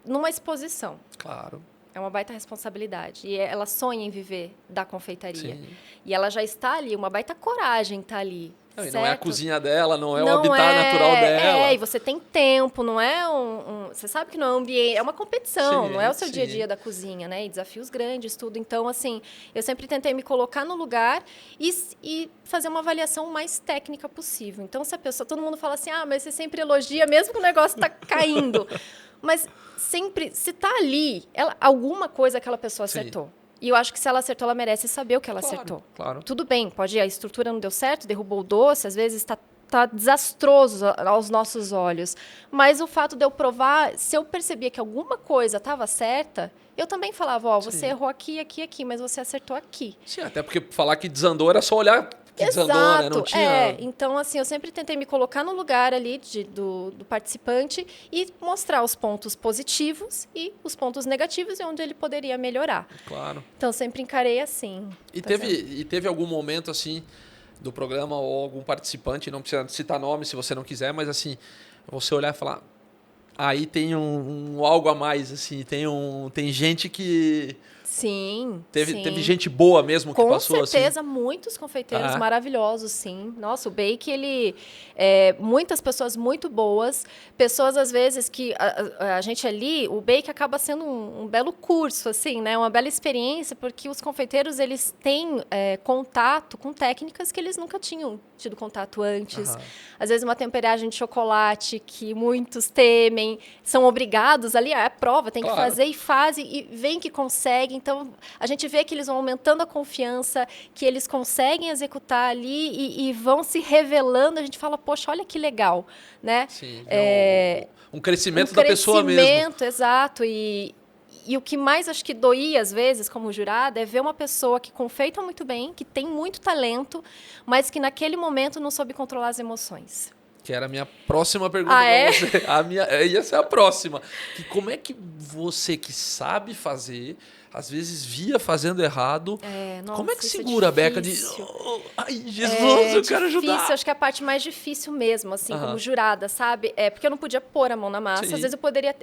numa exposição. Claro. É uma baita responsabilidade. E ela sonha em viver da confeitaria. Sim. E ela já está ali, uma baita coragem está ali. Não é a cozinha dela, não é o habitat natural dela. E você tem tempo, não é você sabe que não é um ambiente, é uma competição, não é o seu dia a dia da cozinha, né? E desafios grandes, tudo. Então, assim, eu sempre tentei me colocar no lugar e fazer uma avaliação mais técnica possível. Então, se a pessoa, todo mundo fala assim, mas você sempre elogia, mesmo que o negócio está caindo. Mas sempre, se está ali, alguma coisa aquela pessoa acertou. E eu acho que se ela acertou, ela merece saber o que ela acertou. Claro. Tudo bem, a estrutura não deu certo, derrubou o doce, às vezes está desastroso aos nossos olhos. Mas o fato de eu provar, se eu percebia que alguma coisa estava certa, eu também falava, você errou aqui, aqui, aqui, mas você acertou aqui. Sim, até porque falar que desandou era só olhar que desandou, né? Não tinha... Então, assim, eu sempre tentei me colocar no lugar ali do participante e mostrar os pontos positivos e os pontos negativos e onde ele poderia melhorar. Claro. Então, sempre encarei assim. E teve algum momento, assim, do programa ou algum participante, não precisa citar nome se você não quiser, mas, assim, você olhar e falar, aí tem um algo a mais, assim, tem gente que... Sim, Teve gente boa mesmo que passou assim? Com certeza, muitos confeiteiros maravilhosos, sim. Nossa, o Bake, muitas pessoas muito boas, pessoas às vezes que a gente ali, o Bake acaba sendo um belo curso, assim, né? Uma bela experiência, porque os confeiteiros, eles têm contato com técnicas que eles nunca tinham tido contato antes. Às vezes uma temperagem de chocolate que muitos temem, são obrigados ali, é a prova, tem que fazer e fazem, e veem que conseguem. Então, a gente vê que eles vão aumentando a confiança, que eles conseguem executar ali e vão se revelando. A gente fala, poxa, olha que legal, né? Sim, um crescimento da pessoa mesmo. Um crescimento, exato. E o que mais acho que doía, às vezes, como jurada, é ver uma pessoa que confeita muito bem, que tem muito talento, mas que naquele momento não soube controlar as emoções. Que era a minha próxima pergunta para você. Ia ser a próxima. Como é que você que sabe fazer, às vezes via fazendo errado, nossa, como é que segura a beca de... ai, Jesus, eu quero ajudar. Acho que é a parte mais difícil mesmo, assim, como jurada, sabe? Porque eu não podia pôr a mão na massa. Sim. Às vezes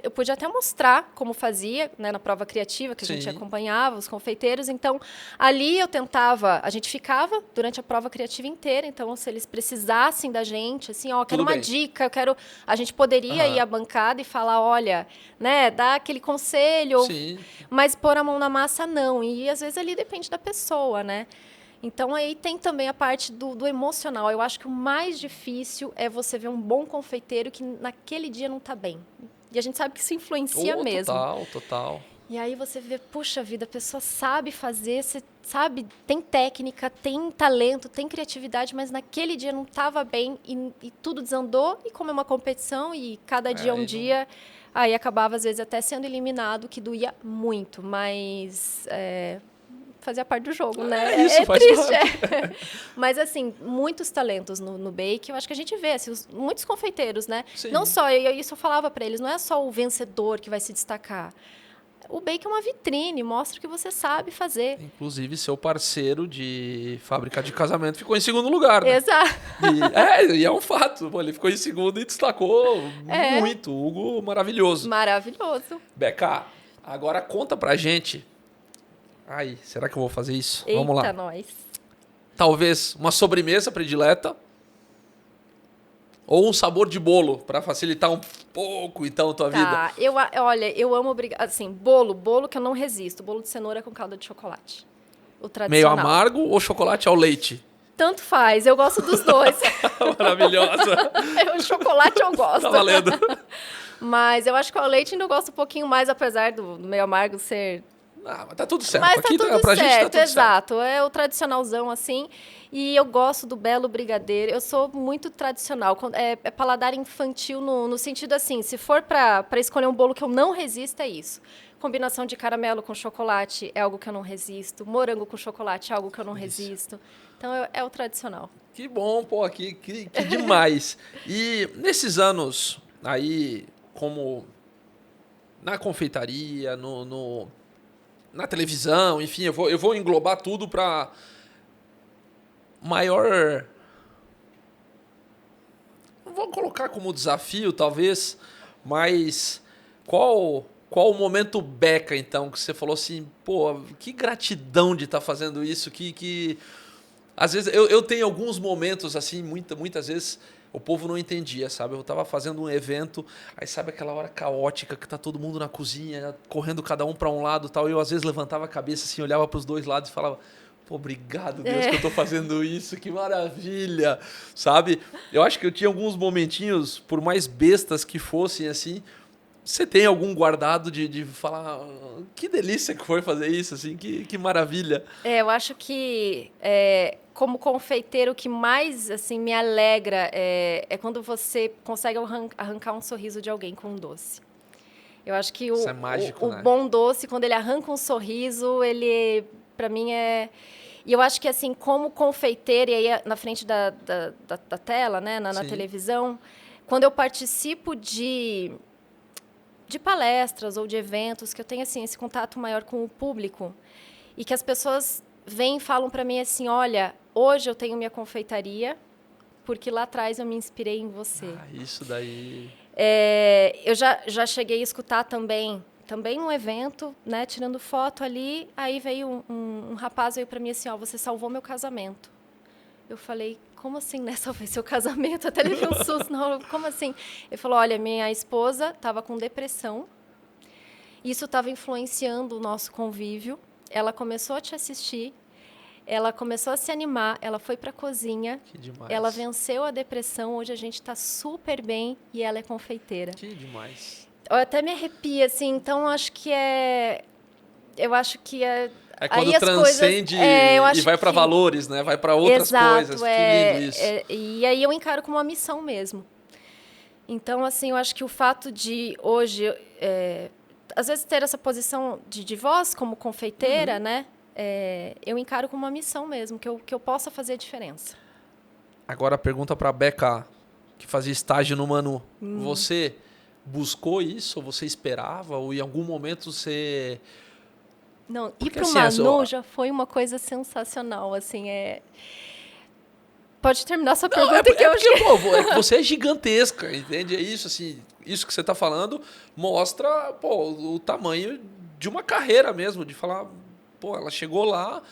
eu podia até mostrar como fazia, né, na prova criativa, que a gente acompanhava, os confeiteiros. Então, ali eu tentava... A gente ficava durante a prova criativa inteira. Então, se eles precisassem da gente, assim, quero uma dica, a gente poderia ir à bancada e falar, olha, né, dar aquele conselho. Sim. Mas pôr a mão na massa, não. E, às vezes, ali depende da pessoa, né? Então, aí tem também a parte do emocional. Eu acho que o mais difícil é você ver um bom confeiteiro que naquele dia não está bem. E a gente sabe que isso influencia mesmo. Total. E aí você vê, puxa vida, a pessoa sabe fazer, você sabe, tem técnica, tem talento, tem criatividade, mas naquele dia não estava bem e tudo desandou. E como é uma competição e cada dia é um dia... Aí acabava, às vezes, até sendo eliminado, que doía muito, mas fazia parte do jogo, né? Isso faz triste. Mas, assim, muitos talentos no Bake, eu acho que a gente vê, assim, muitos confeiteiros, né? Sim. Não só, isso eu falava para eles, não é só o vencedor que vai se destacar. O bake é uma vitrine, mostra o que você sabe fazer. Inclusive, seu parceiro de fábrica de casamento ficou em segundo lugar, né? Exato. E é um fato. Pô, ele ficou em segundo e destacou muito. O Hugo, maravilhoso. Maravilhoso. Beca, agora conta pra gente. Ai, será que eu vou fazer isso? Eita, vamos lá. nós. Talvez uma sobremesa predileta. Ou um sabor de bolo, para facilitar um pouco, então, a tua vida. Olha, eu amo... Assim, bolo que eu não resisto. Bolo de cenoura com calda de chocolate. O tradicional. Meio amargo ou chocolate ao leite? Tanto faz, eu gosto dos dois. Maravilhosa. O chocolate eu gosto. Tá valendo. Mas eu acho que o leite ainda eu gosto um pouquinho mais, apesar do meio amargo ser... Mas tá tudo certo. Mas aqui tá tudo pra certo, gente tá tudo exato. certo. É o tradicionalzão, assim. E eu gosto do belo brigadeiro. Eu sou muito tradicional. É paladar infantil no sentido assim, se for para escolher um bolo que eu não resisto, é isso. Combinação de caramelo com chocolate é algo que eu não resisto. Morango com chocolate é algo que eu não resisto. Então, é o tradicional. Que bom, pô, que demais. E nesses anos aí, como na confeitaria, na televisão, enfim, eu vou englobar tudo para maior... Não vou colocar como desafio, talvez, mas qual o momento Beca, então, que você falou assim, pô, que gratidão de estar fazendo isso, que às vezes eu tenho alguns momentos assim, muitas vezes o povo não entendia, sabe? Eu estava fazendo um evento, aí sabe aquela hora caótica que tá todo mundo na cozinha, correndo cada um para um lado, tal, e eu às vezes levantava a cabeça assim, olhava para os dois lados e falava: pô, obrigado, Deus, que eu tô fazendo isso, que maravilha, sabe? Eu acho que eu tinha alguns momentinhos, por mais bestas que fossem assim, você tem algum guardado de falar, que delícia que foi fazer isso, assim, que maravilha. Eu acho que, como confeiteiro, o que mais assim, me alegra é quando você consegue arrancar um sorriso de alguém com um doce. Eu acho que isso é mágico, né? Bom doce, quando ele arranca um sorriso, ele, para mim, é... E eu acho que, assim, como confeiteira, e aí na frente da tela, né, na televisão, quando eu participo de palestras ou de eventos, que eu tenho assim, esse contato maior com o público, e que as pessoas vêm e falam para mim assim, olha, hoje eu tenho minha confeitaria, porque lá atrás eu me inspirei em você. Isso daí... eu já cheguei a escutar também num evento, né, tirando foto ali, aí veio um rapaz veio para mim assim, ó, você salvou meu casamento. Eu falei, como assim, né? Salvei seu casamento? Até levei um susto. Não, como assim? Ele falou, olha, minha esposa estava com depressão. Isso estava influenciando o nosso convívio. Ela começou a te assistir. Ela começou a se animar. Ela foi para a cozinha. Que demais. Ela venceu a depressão. Hoje a gente está super bem e ela é confeiteira. Que demais. Eu até me arrepio, assim. Então, acho que eu acho que é... É quando transcende e vai para valores, né? Vai para outras coisas. Que lindo isso. E aí eu encaro como uma missão mesmo. Então, assim, eu acho que o fato de hoje, às vezes, ter essa posição de voz como confeiteira, né? Eu encaro como uma missão mesmo, que eu possa fazer a diferença. Agora a pergunta para a Beca, que fazia estágio no Manu. Você buscou isso? Ou você esperava? Ou em algum momento você... Não, ir para o Manu já foi uma coisa sensacional, assim, Pode terminar sua pergunta que eu acho que... É que você é gigantesca, entende? É isso, assim, isso que você está falando mostra, pô, o tamanho de uma carreira mesmo, de falar, pô, ela chegou lá,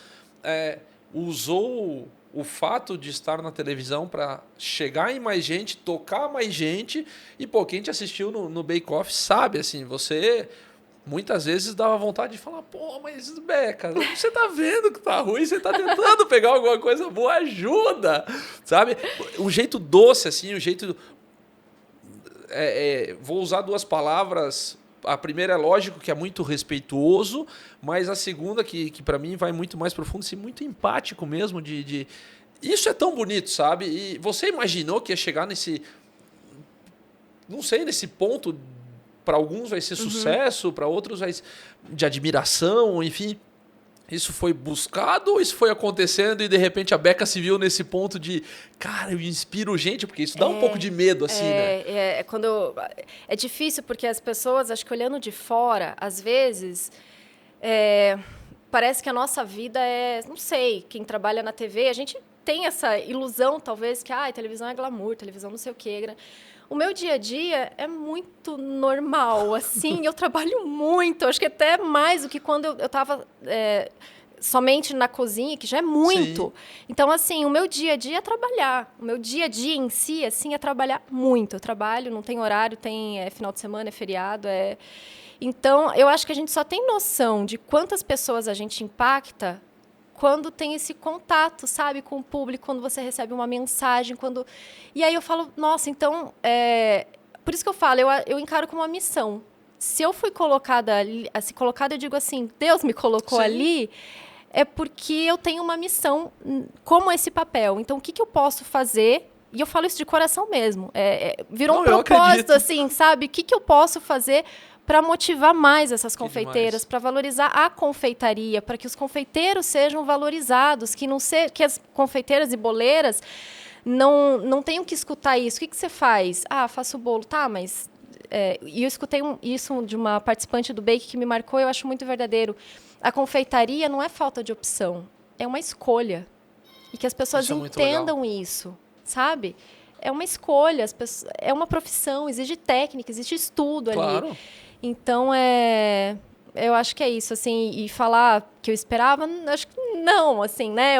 usou o fato de estar na televisão para chegar em mais gente, tocar mais gente, e, pô, quem te assistiu no Bake Off sabe, assim, você... Muitas vezes dava vontade de falar, pô, mas Beca, você tá vendo que tá ruim, você tá tentando pegar alguma coisa boa, ajuda, sabe? O jeito doce, assim, o jeito... vou usar duas palavras, a primeira é lógico que é muito respeituoso, mas a segunda, que para mim vai muito mais profundo, assim, muito empático mesmo, Isso é tão bonito, sabe? E você imaginou que ia chegar nesse... Não sei, nesse ponto... Para alguns vai ser sucesso, para outros vai ser de admiração, enfim. Isso foi buscado ou isso foi acontecendo e de repente a Beca se viu nesse ponto de, cara, eu inspiro gente, porque isso dá um pouco de medo, assim, né? É difícil porque as pessoas, acho que olhando de fora, às vezes, parece que a nossa vida não sei, quem trabalha na TV, a gente tem essa ilusão, talvez, que televisão é glamour, televisão não sei o quê. O meu dia a dia é muito normal, assim, eu trabalho muito, acho que até mais do que quando eu estava somente na cozinha, que já é muito. Sim. Então, assim, o meu dia a dia é trabalhar. O meu dia a dia em si, assim, é trabalhar muito. Eu trabalho, não tem horário, tem final de semana, é feriado, Então, eu acho que a gente só tem noção de quantas pessoas a gente impacta quando tem esse contato, sabe, com o público, quando você recebe uma mensagem, E aí eu falo, nossa, então... Por isso que eu falo, eu encaro como uma missão. Se eu fui colocada ali, eu digo assim, Deus me colocou Sim. ali, é porque eu tenho uma missão como esse papel. Então, o que eu posso fazer? E eu falo isso de coração mesmo. Virou um propósito, assim, sabe? O que eu posso fazer para motivar mais essas confeiteiras, para valorizar a confeitaria, para que os confeiteiros sejam valorizados, que as confeiteiras e boleiras não tenham que escutar isso. O que você faz? Faço o bolo. Tá, mas... E eu escutei isso de uma participante do Bake que me marcou, eu acho muito verdadeiro. A confeitaria não é falta de opção, é uma escolha. E que as pessoas entendam isso, sabe? É uma escolha, é uma profissão, exige técnica, existe estudo ali. Então, eu acho que é isso, assim, e falar que eu esperava, acho que não, assim, né?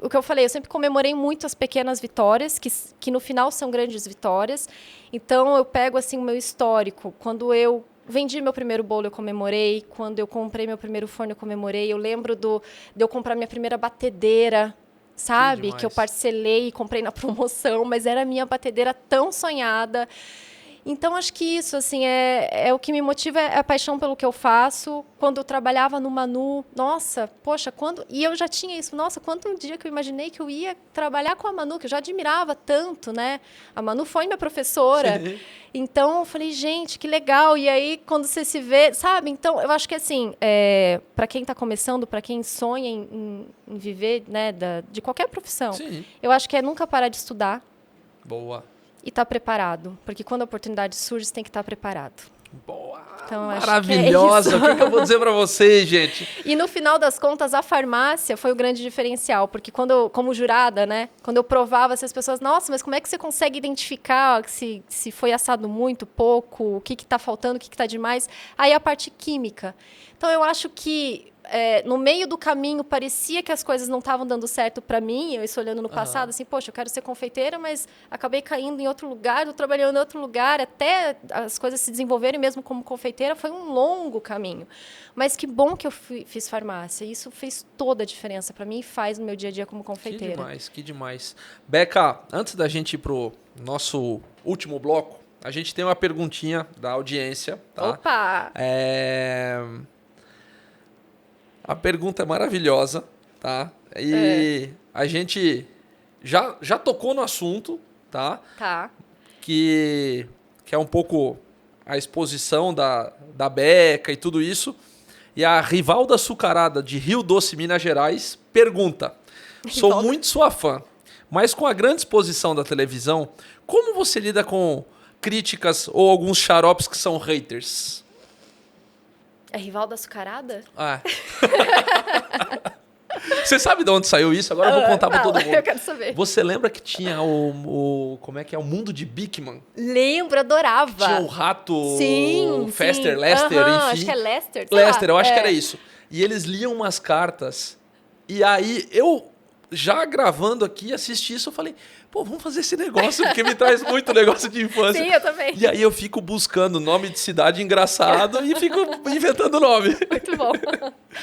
O que eu falei, eu sempre comemorei muito as pequenas vitórias, que no final são grandes vitórias. Então, eu pego, assim, o meu histórico. Quando eu vendi meu primeiro bolo, eu comemorei. Quando eu comprei meu primeiro forno, eu comemorei. Eu lembro de eu comprar minha primeira batedeira, sabe? Que eu parcelei e comprei na promoção, mas era a minha batedeira tão sonhada. Então, acho que isso, assim, é o que me motiva, é a paixão pelo que eu faço. Quando eu trabalhava no Manu, nossa, poxa, e eu já tinha isso, nossa, quanto um dia que eu imaginei que eu ia trabalhar com a Manu, que eu já admirava tanto, né? A Manu foi minha professora. Sim. Então, eu falei, gente, que legal. E aí, quando você se vê, sabe? Então, eu acho que, assim, para quem está começando, para quem sonha em viver, né, de qualquer profissão, Sim. eu acho que é nunca parar de estudar. Boa. E estar preparado. Porque quando a oportunidade surge, você tem que estar preparado. Boa! Então, maravilhosa! O que eu vou dizer para vocês, gente? E no final das contas, a farmácia foi o grande diferencial. Porque como jurada, né? Quando eu provava, as pessoas... Nossa, mas como é que você consegue identificar se foi assado muito, pouco? O que está faltando, o que está demais? Aí a parte química. Então, eu acho que... no meio do caminho, parecia que as coisas não estavam dando certo para mim. Eu isso olhando no passado, assim, poxa, eu quero ser confeiteira, mas acabei caindo em outro lugar, trabalhando em outro lugar, até as coisas se desenvolverem mesmo como confeiteira. Foi um longo caminho. Mas que bom que eu fiz farmácia. Isso fez toda a diferença para mim e faz no meu dia a dia como confeiteira. Que demais, que demais. Beca, antes da gente ir pro nosso último bloco, a gente tem uma perguntinha da audiência. Tá? Opa! A pergunta é maravilhosa, tá? E a gente já tocou no assunto, tá? Tá. Que é um pouco a exposição da Beca e tudo isso. E a Rivalda Açucarada, de Rio Doce, Minas Gerais, pergunta: sou muito sua fã, mas com a grande exposição da televisão, como você lida com críticas ou alguns xaropes que são haters? É Rivalda Açucarada? Você sabe de onde saiu isso? Agora eu vou contar para todo mundo. Eu quero saber. Você lembra que tinha como é que é? O Mundo de Beakman? Lembro, adorava. Tinha o rato sim, Fester, sim. Lester, enfim. Acho que é Lester. Lester, eu acho que era isso. E eles liam umas cartas. E aí eu, já gravando aqui, assisti isso, eu falei, pô, vamos fazer esse negócio, porque me traz muito negócio de infância. Sim, eu também. E aí eu fico buscando nome de cidade engraçado e fico inventando nome. Muito bom.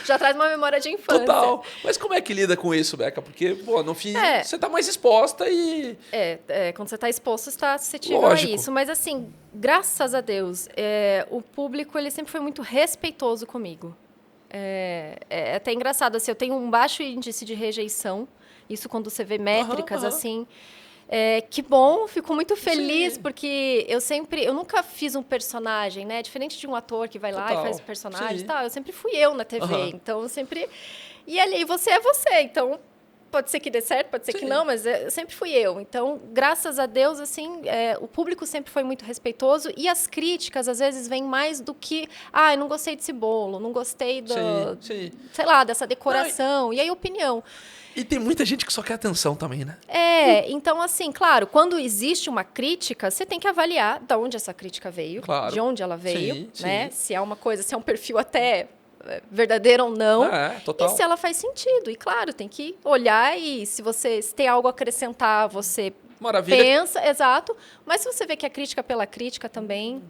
Já traz uma memória de infância. Total. Mas como é que lida com isso, Beca? Porque, pô, no fim, você tá mais exposta e... Quando você tá exposto, você tá suscetível a isso. Mas, assim, graças a Deus, o público, ele sempre foi muito respeitoso comigo. É até engraçado, assim, eu tenho um baixo índice de rejeição. Isso quando você vê métricas, assim... Que bom, fico muito feliz, porque eu nunca fiz um personagem, né? Diferente de um ator que vai lá e faz personagem e tal, eu sempre fui eu na TV, então eu sempre... E ali, você é você, então... Pode ser que dê certo, pode ser que não, mas sempre fui eu. Então, graças a Deus, assim, o público sempre foi muito respeitoso e as críticas, às vezes, vêm mais do que eu não gostei desse bolo, não gostei sei lá, dessa decoração. E aí, opinião. E tem muita gente que só quer atenção também, né? Então, assim, claro, quando existe uma crítica, você tem que avaliar de onde essa crítica veio, de onde ela veio, né? Se é uma coisa, se é um perfil até... verdadeira ou não, total. E se ela faz sentido. E, claro, tem que olhar e se tem algo a acrescentar, você pensa, exato. Mas se você vê que é crítica pela crítica também...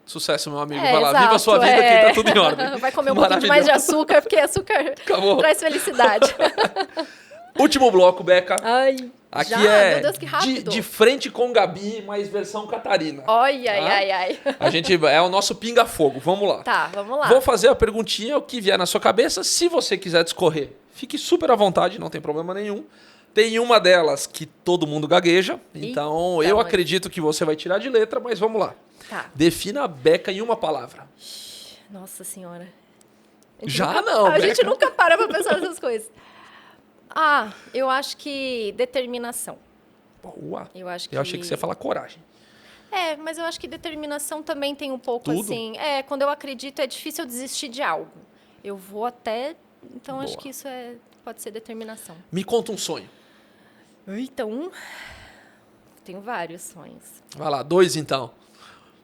Sucesso, meu amigo. Vai lá, viva a sua vida que tá tudo em ordem. Vai comer um pouquinho mais de açúcar, porque açúcar traz felicidade. Último bloco, Beca. Ai... Aqui meu Deus, que rápido. De frente com Gabi, mas versão Catarina. Ai. A gente é o nosso pinga-fogo. Vamos lá. Tá, vamos lá. Vou fazer a perguntinha, o que vier na sua cabeça. Se você quiser discorrer, fique super à vontade, não tem problema nenhum. Tem uma delas que todo mundo gagueja, então eu acredito que você vai tirar de letra, mas vamos lá. Tá. Defina a Beca em uma palavra. Nossa Senhora. A gente nunca para pra pensar nessas coisas. Eu acho que determinação. Boa. Eu achei que você ia falar coragem. Mas eu acho que determinação também tem um pouco Tudo? assim... quando eu acredito, é difícil eu desistir de algo. Eu vou até... Então, acho que isso pode ser determinação. Me conta um sonho. Então, tenho vários sonhos. Vai lá, 2 então.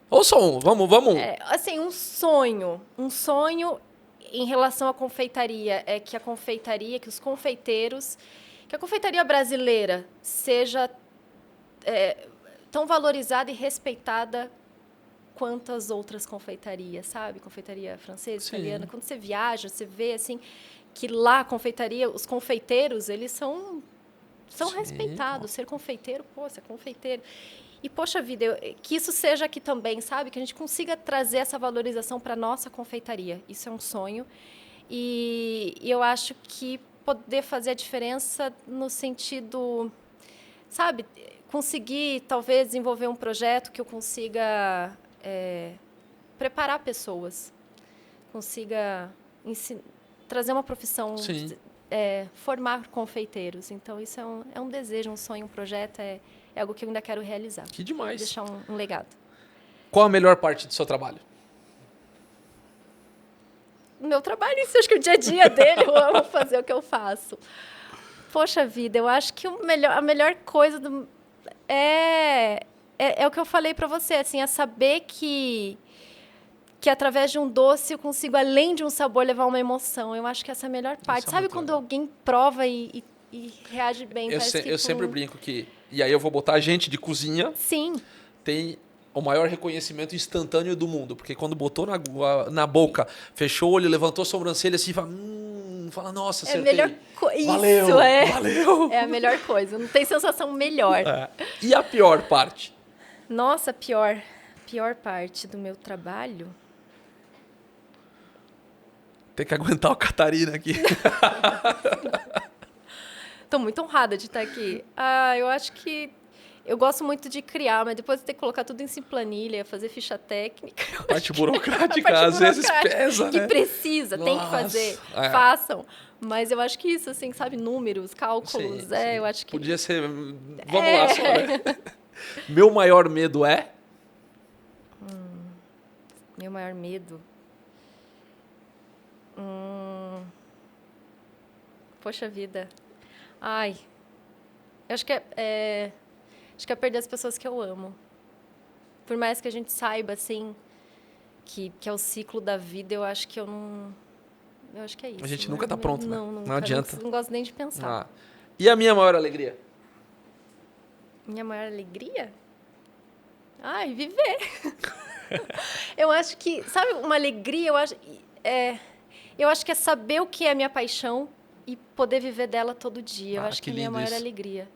Ou só um, vamos um. Assim, um sonho em relação à confeitaria é que que os confeiteiros, que a confeitaria brasileira seja tão valorizada e respeitada quanto as outras confeitarias, sabe? Confeitaria francesa, italiana. Quando você viaja, você vê assim que lá a confeitaria, os confeiteiros, eles são respeitados. Ser confeiteiro, você é confeiteiro. E, poxa vida, que isso seja aqui também, sabe? Que a gente consiga trazer essa valorização para a nossa confeitaria. Isso é um sonho. E eu acho que poder fazer a diferença no sentido, sabe? Conseguir, talvez, desenvolver um projeto que eu consiga preparar pessoas. Consiga trazer uma profissão, formar confeiteiros. Então, isso é um desejo, um sonho, um projeto, é algo que eu ainda quero realizar. Que demais. Deixar um legado. Qual a melhor parte do seu trabalho? O meu trabalho, isso, acho que o dia a dia dele, eu amo fazer o que eu faço. Poxa vida, eu acho que a melhor coisa é o que eu falei para você, assim, é saber que através de um doce eu consigo, além de um sabor, levar uma emoção. Eu acho que essa é a melhor parte. Sabe quando alguém prova e reage bem? Eu sempre brinco que... E aí eu vou botar gente de cozinha. Sim. Tem o maior reconhecimento instantâneo do mundo. Porque quando botou na boca, fechou o olho, levantou a sobrancelha assim, fala, nossa, acertei. Melhor valeu, isso, valeu. É a melhor coisa. Não tem sensação melhor. E a pior parte? Nossa, pior parte do meu trabalho... Tem que aguentar o Catarina aqui. Estou muito honrada de estar aqui. Eu acho que eu gosto muito de criar, mas depois de ter que colocar tudo em planilha, fazer ficha técnica... Parte burocrática, às vezes pesa, né? Que precisa, tem que fazer. Façam. Mas eu acho que isso, assim, sabe? Números, cálculos, sim. eu acho que... Podia ser... Vamos lá só, né? Meu maior medo é? Meu maior medo... Poxa vida. Eu acho que acho que é perder as pessoas que eu amo. Por mais que a gente saiba, assim, que é o ciclo da vida, eu acho que eu não... Eu acho que é isso. A gente nunca tá pronto, né? Não adianta. Não gosto nem de pensar. E a minha maior alegria? Minha maior alegria? Viver. Eu acho que... Sabe, uma alegria, eu acho que é saber o que é a minha paixão e poder viver dela todo dia. Eu acho que é a minha maior alegria.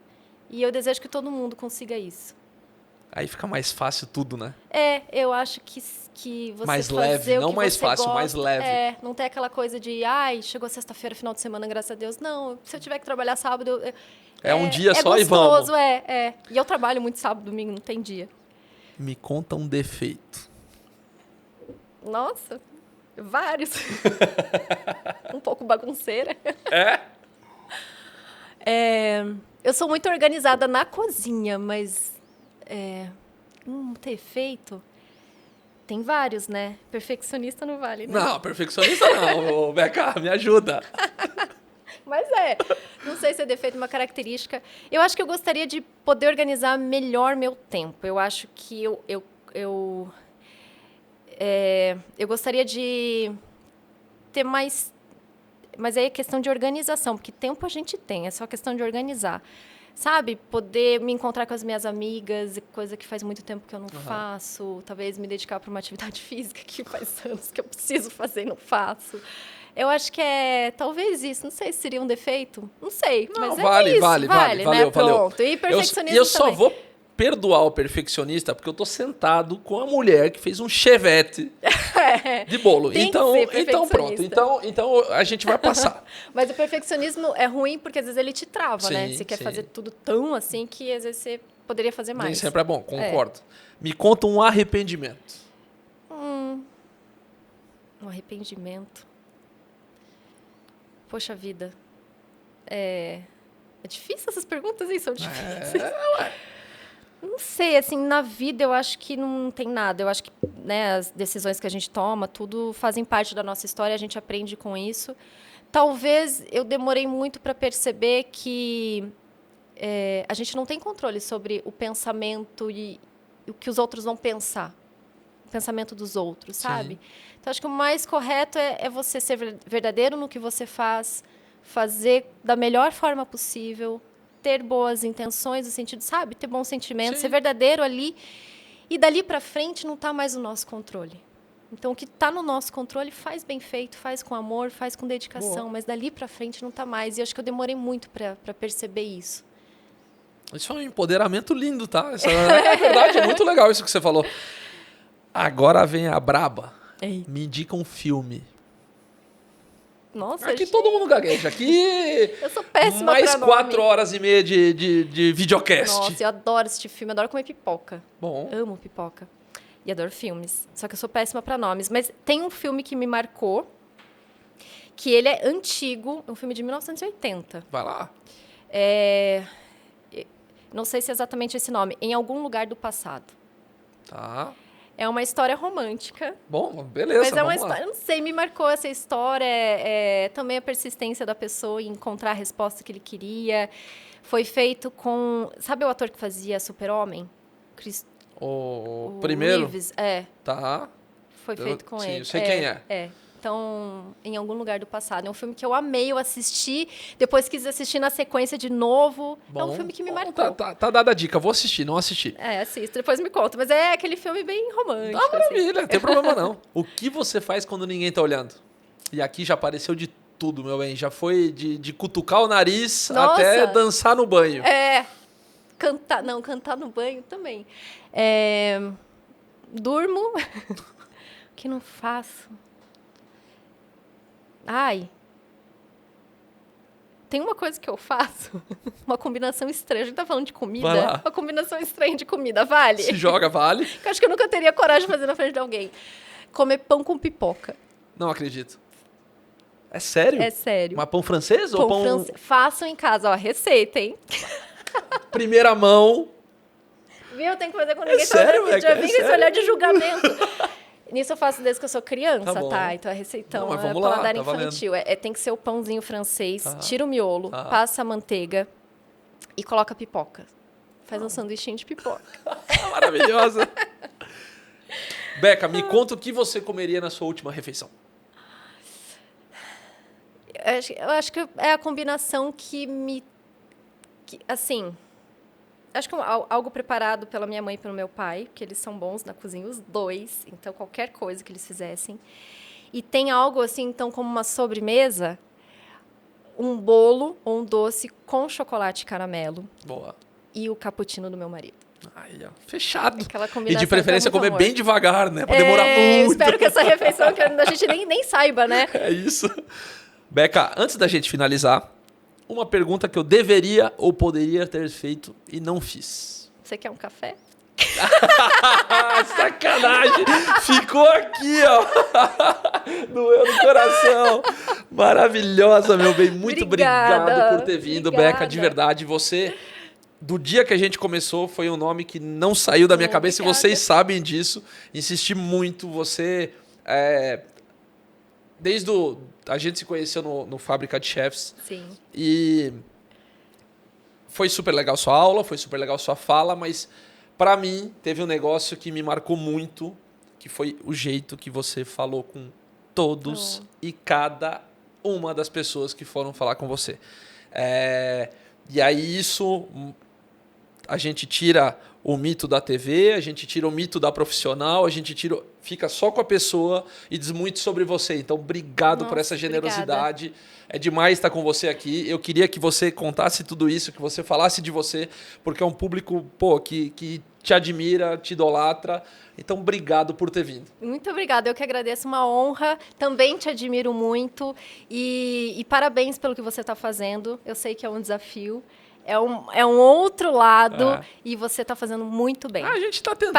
E eu desejo que todo mundo consiga isso. Aí fica mais fácil tudo, né? Eu acho que você mais fazer leve, o não que mais você fácil, gosta, mais leve. Não tem aquela coisa de, chegou sexta-feira, final de semana, graças a Deus. Não, se eu tiver que trabalhar sábado... É um dia só e vamos. É gostoso, é. E eu trabalho muito sábado, domingo, não tem dia. Me conta um defeito. Nossa, vários. Um pouco bagunceira. Eu sou muito organizada na cozinha, mas um defeito... Tem vários, né? Perfeccionista não vale, né? Não, perfeccionista não. Beca, me ajuda. Mas não sei se é defeito, uma característica. Eu acho que eu gostaria de poder organizar melhor meu tempo. Eu acho que eu gostaria de ter mais... Mas aí é questão de organização, porque tempo a gente tem, é só questão de organizar. Sabe? Poder me encontrar com as minhas amigas, coisa que faz muito tempo que eu não faço. Talvez me dedicar para uma atividade física que faz anos que eu preciso fazer e não faço. Eu acho que talvez isso. Não sei se seria um defeito. Não sei, mas vale, vale, valeu, né? valeu. Pronto. E perfeccionismo eu só vou perdoar o perfeccionista porque eu tô sentado com a mulher que fez um chevette de bolo. Então pronto. Então a gente vai passar. Mas o perfeccionismo é ruim porque às vezes ele te trava, né? Você quer fazer tudo tão assim que às vezes você poderia fazer mais. Nem sempre é bom, concordo. Me conta um arrependimento. Um arrependimento. Poxa vida. É difícil essas perguntas, hein? São difíceis. Não sei, assim, na vida eu acho que não tem nada. Eu acho que, né, as decisões que a gente toma, tudo fazem parte da nossa história, a gente aprende com isso. Talvez eu demorei muito para perceber que a gente não tem controle sobre o pensamento e o que os outros vão pensar. O pensamento dos outros, sabe? Então, acho que o mais correto é você ser verdadeiro no que você faz, fazer da melhor forma possível, ter boas intenções, no sentido, sabe? Ter bons sentimentos, ser verdadeiro ali. E dali para frente não está mais no nosso controle. Então, o que está no nosso controle, faz bem feito, faz com amor, faz com dedicação. Mas dali para frente não está mais. E acho que eu demorei muito para perceber isso. Isso é um empoderamento lindo, tá? É verdade, é muito legal isso que você falou. Agora vem a braba. Ei. Me indica um filme. Nossa, aqui todo mundo gagueja. Aqui eu sou péssima mais pra 4 horas e meia de videocast. Nossa, eu adoro assistir filme, adoro comer pipoca. Bom. Amo pipoca. E adoro filmes. Só que eu sou péssima para nomes. Mas tem um filme que me marcou, que ele é antigo, é um filme de 1980. Vai lá. Não sei se é exatamente esse nome. Em Algum Lugar do Passado. Tá. É uma história romântica. Bom, beleza. Mas é uma história, não sei, me marcou essa história. Também a persistência da pessoa em encontrar a resposta que ele queria. Foi feito com... Sabe o ator que fazia Super-Homem? O primeiro? Reeves, Tá. Foi feito com ele. Eu sei quem é. Então, Em Algum Lugar do Passado. É um filme que eu amei, eu assisti. Depois quis assistir na sequência de novo. Bom, é um filme que me marcou. Tá dada a dica. Vou assistir, não assisti. Assisto. Depois me conta. Mas é aquele filme bem romântico. Tá maravilha, não tem problema não. O que você faz quando ninguém tá olhando? E aqui já apareceu de tudo, meu bem. Já foi de cutucar o nariz até dançar no banho. Cantar no banho também. Durmo. O que não faço? Tem uma coisa que eu faço, uma combinação estranha. A gente tá falando de comida, uma combinação estranha de comida, vale? Se joga, vale. Que eu acho que eu nunca teria coragem de fazer na frente de alguém. Comer pão com pipoca. Não acredito. É sério? É sério. Mas pão francês ou pão... francês. Façam em casa, ó, receita, hein? Primeira mão. Viu? Tem que fazer com ninguém. Sério, já vem com esse olhar de julgamento. Nisso eu faço desde que eu sou criança, tá? Então é receitão, não, é paladar infantil. Tem que ser o pãozinho francês, tira o miolo, passa a manteiga e coloca pipoca. Faz um sanduichinho de pipoca. Maravilhosa. Beca, me conta o que você comeria na sua última refeição. Eu acho que é a combinação assim... Acho que algo preparado pela minha mãe e pelo meu pai, porque eles são bons na cozinha, os dois. Então, qualquer coisa que eles fizessem. E tem algo assim, então, como uma sobremesa, um bolo ou um doce com chocolate e caramelo. Boa. E o cappuccino do meu marido. Aí, ó, fechado. Aquela combinação. E de preferência comer bem devagar, né? Pra demorar muito. Eu espero que essa refeição que a gente nem saiba, né? É isso. Beca, antes da gente finalizar, uma pergunta que eu deveria ou poderia ter feito e não fiz. Você quer um café? Sacanagem! Ficou aqui, ó. Doeu no coração. Maravilhosa, meu bem. Muito obrigado por ter vindo, Beca. De verdade, você... Do dia que a gente começou, foi um nome que não saiu da minha cabeça. E vocês sabem disso. Insisti muito. Você... Desde a gente se conheceu no Fábrica de Chefs. Sim. E foi super legal sua aula, foi super legal sua fala, mas para mim teve um negócio que me marcou muito, que foi o jeito que você falou com todos e cada uma das pessoas que foram falar com você. E aí isso a gente tira o mito da TV, a gente tira o mito da profissional, a gente fica só com a pessoa e diz muito sobre você. Então, obrigado por essa generosidade. Obrigada. É demais estar com você aqui. Eu queria que você contasse tudo isso, que você falasse de você, porque é um público que te admira, te idolatra. Então, obrigado por ter vindo. Muito obrigada. Eu que agradeço. Uma honra. Também te admiro muito. E parabéns pelo que você está fazendo. Eu sei que é um desafio. É um outro lado e você está fazendo muito bem. A gente está tentando.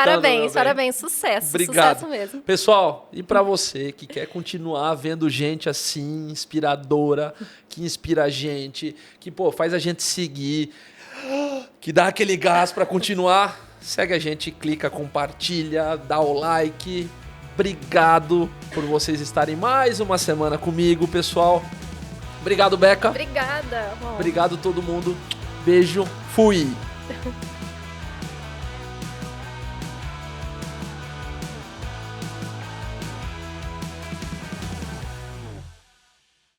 Parabéns. Sucesso. Obrigado. Sucesso mesmo. Pessoal, e para você que quer continuar vendo gente assim, inspiradora, que inspira a gente, que faz a gente seguir, que dá aquele gás para continuar, segue a gente, clica, compartilha, dá o like. Obrigado por vocês estarem mais uma semana comigo, pessoal. Obrigado, Beca. Obrigada. Obrigado todo mundo. Beijo, fui!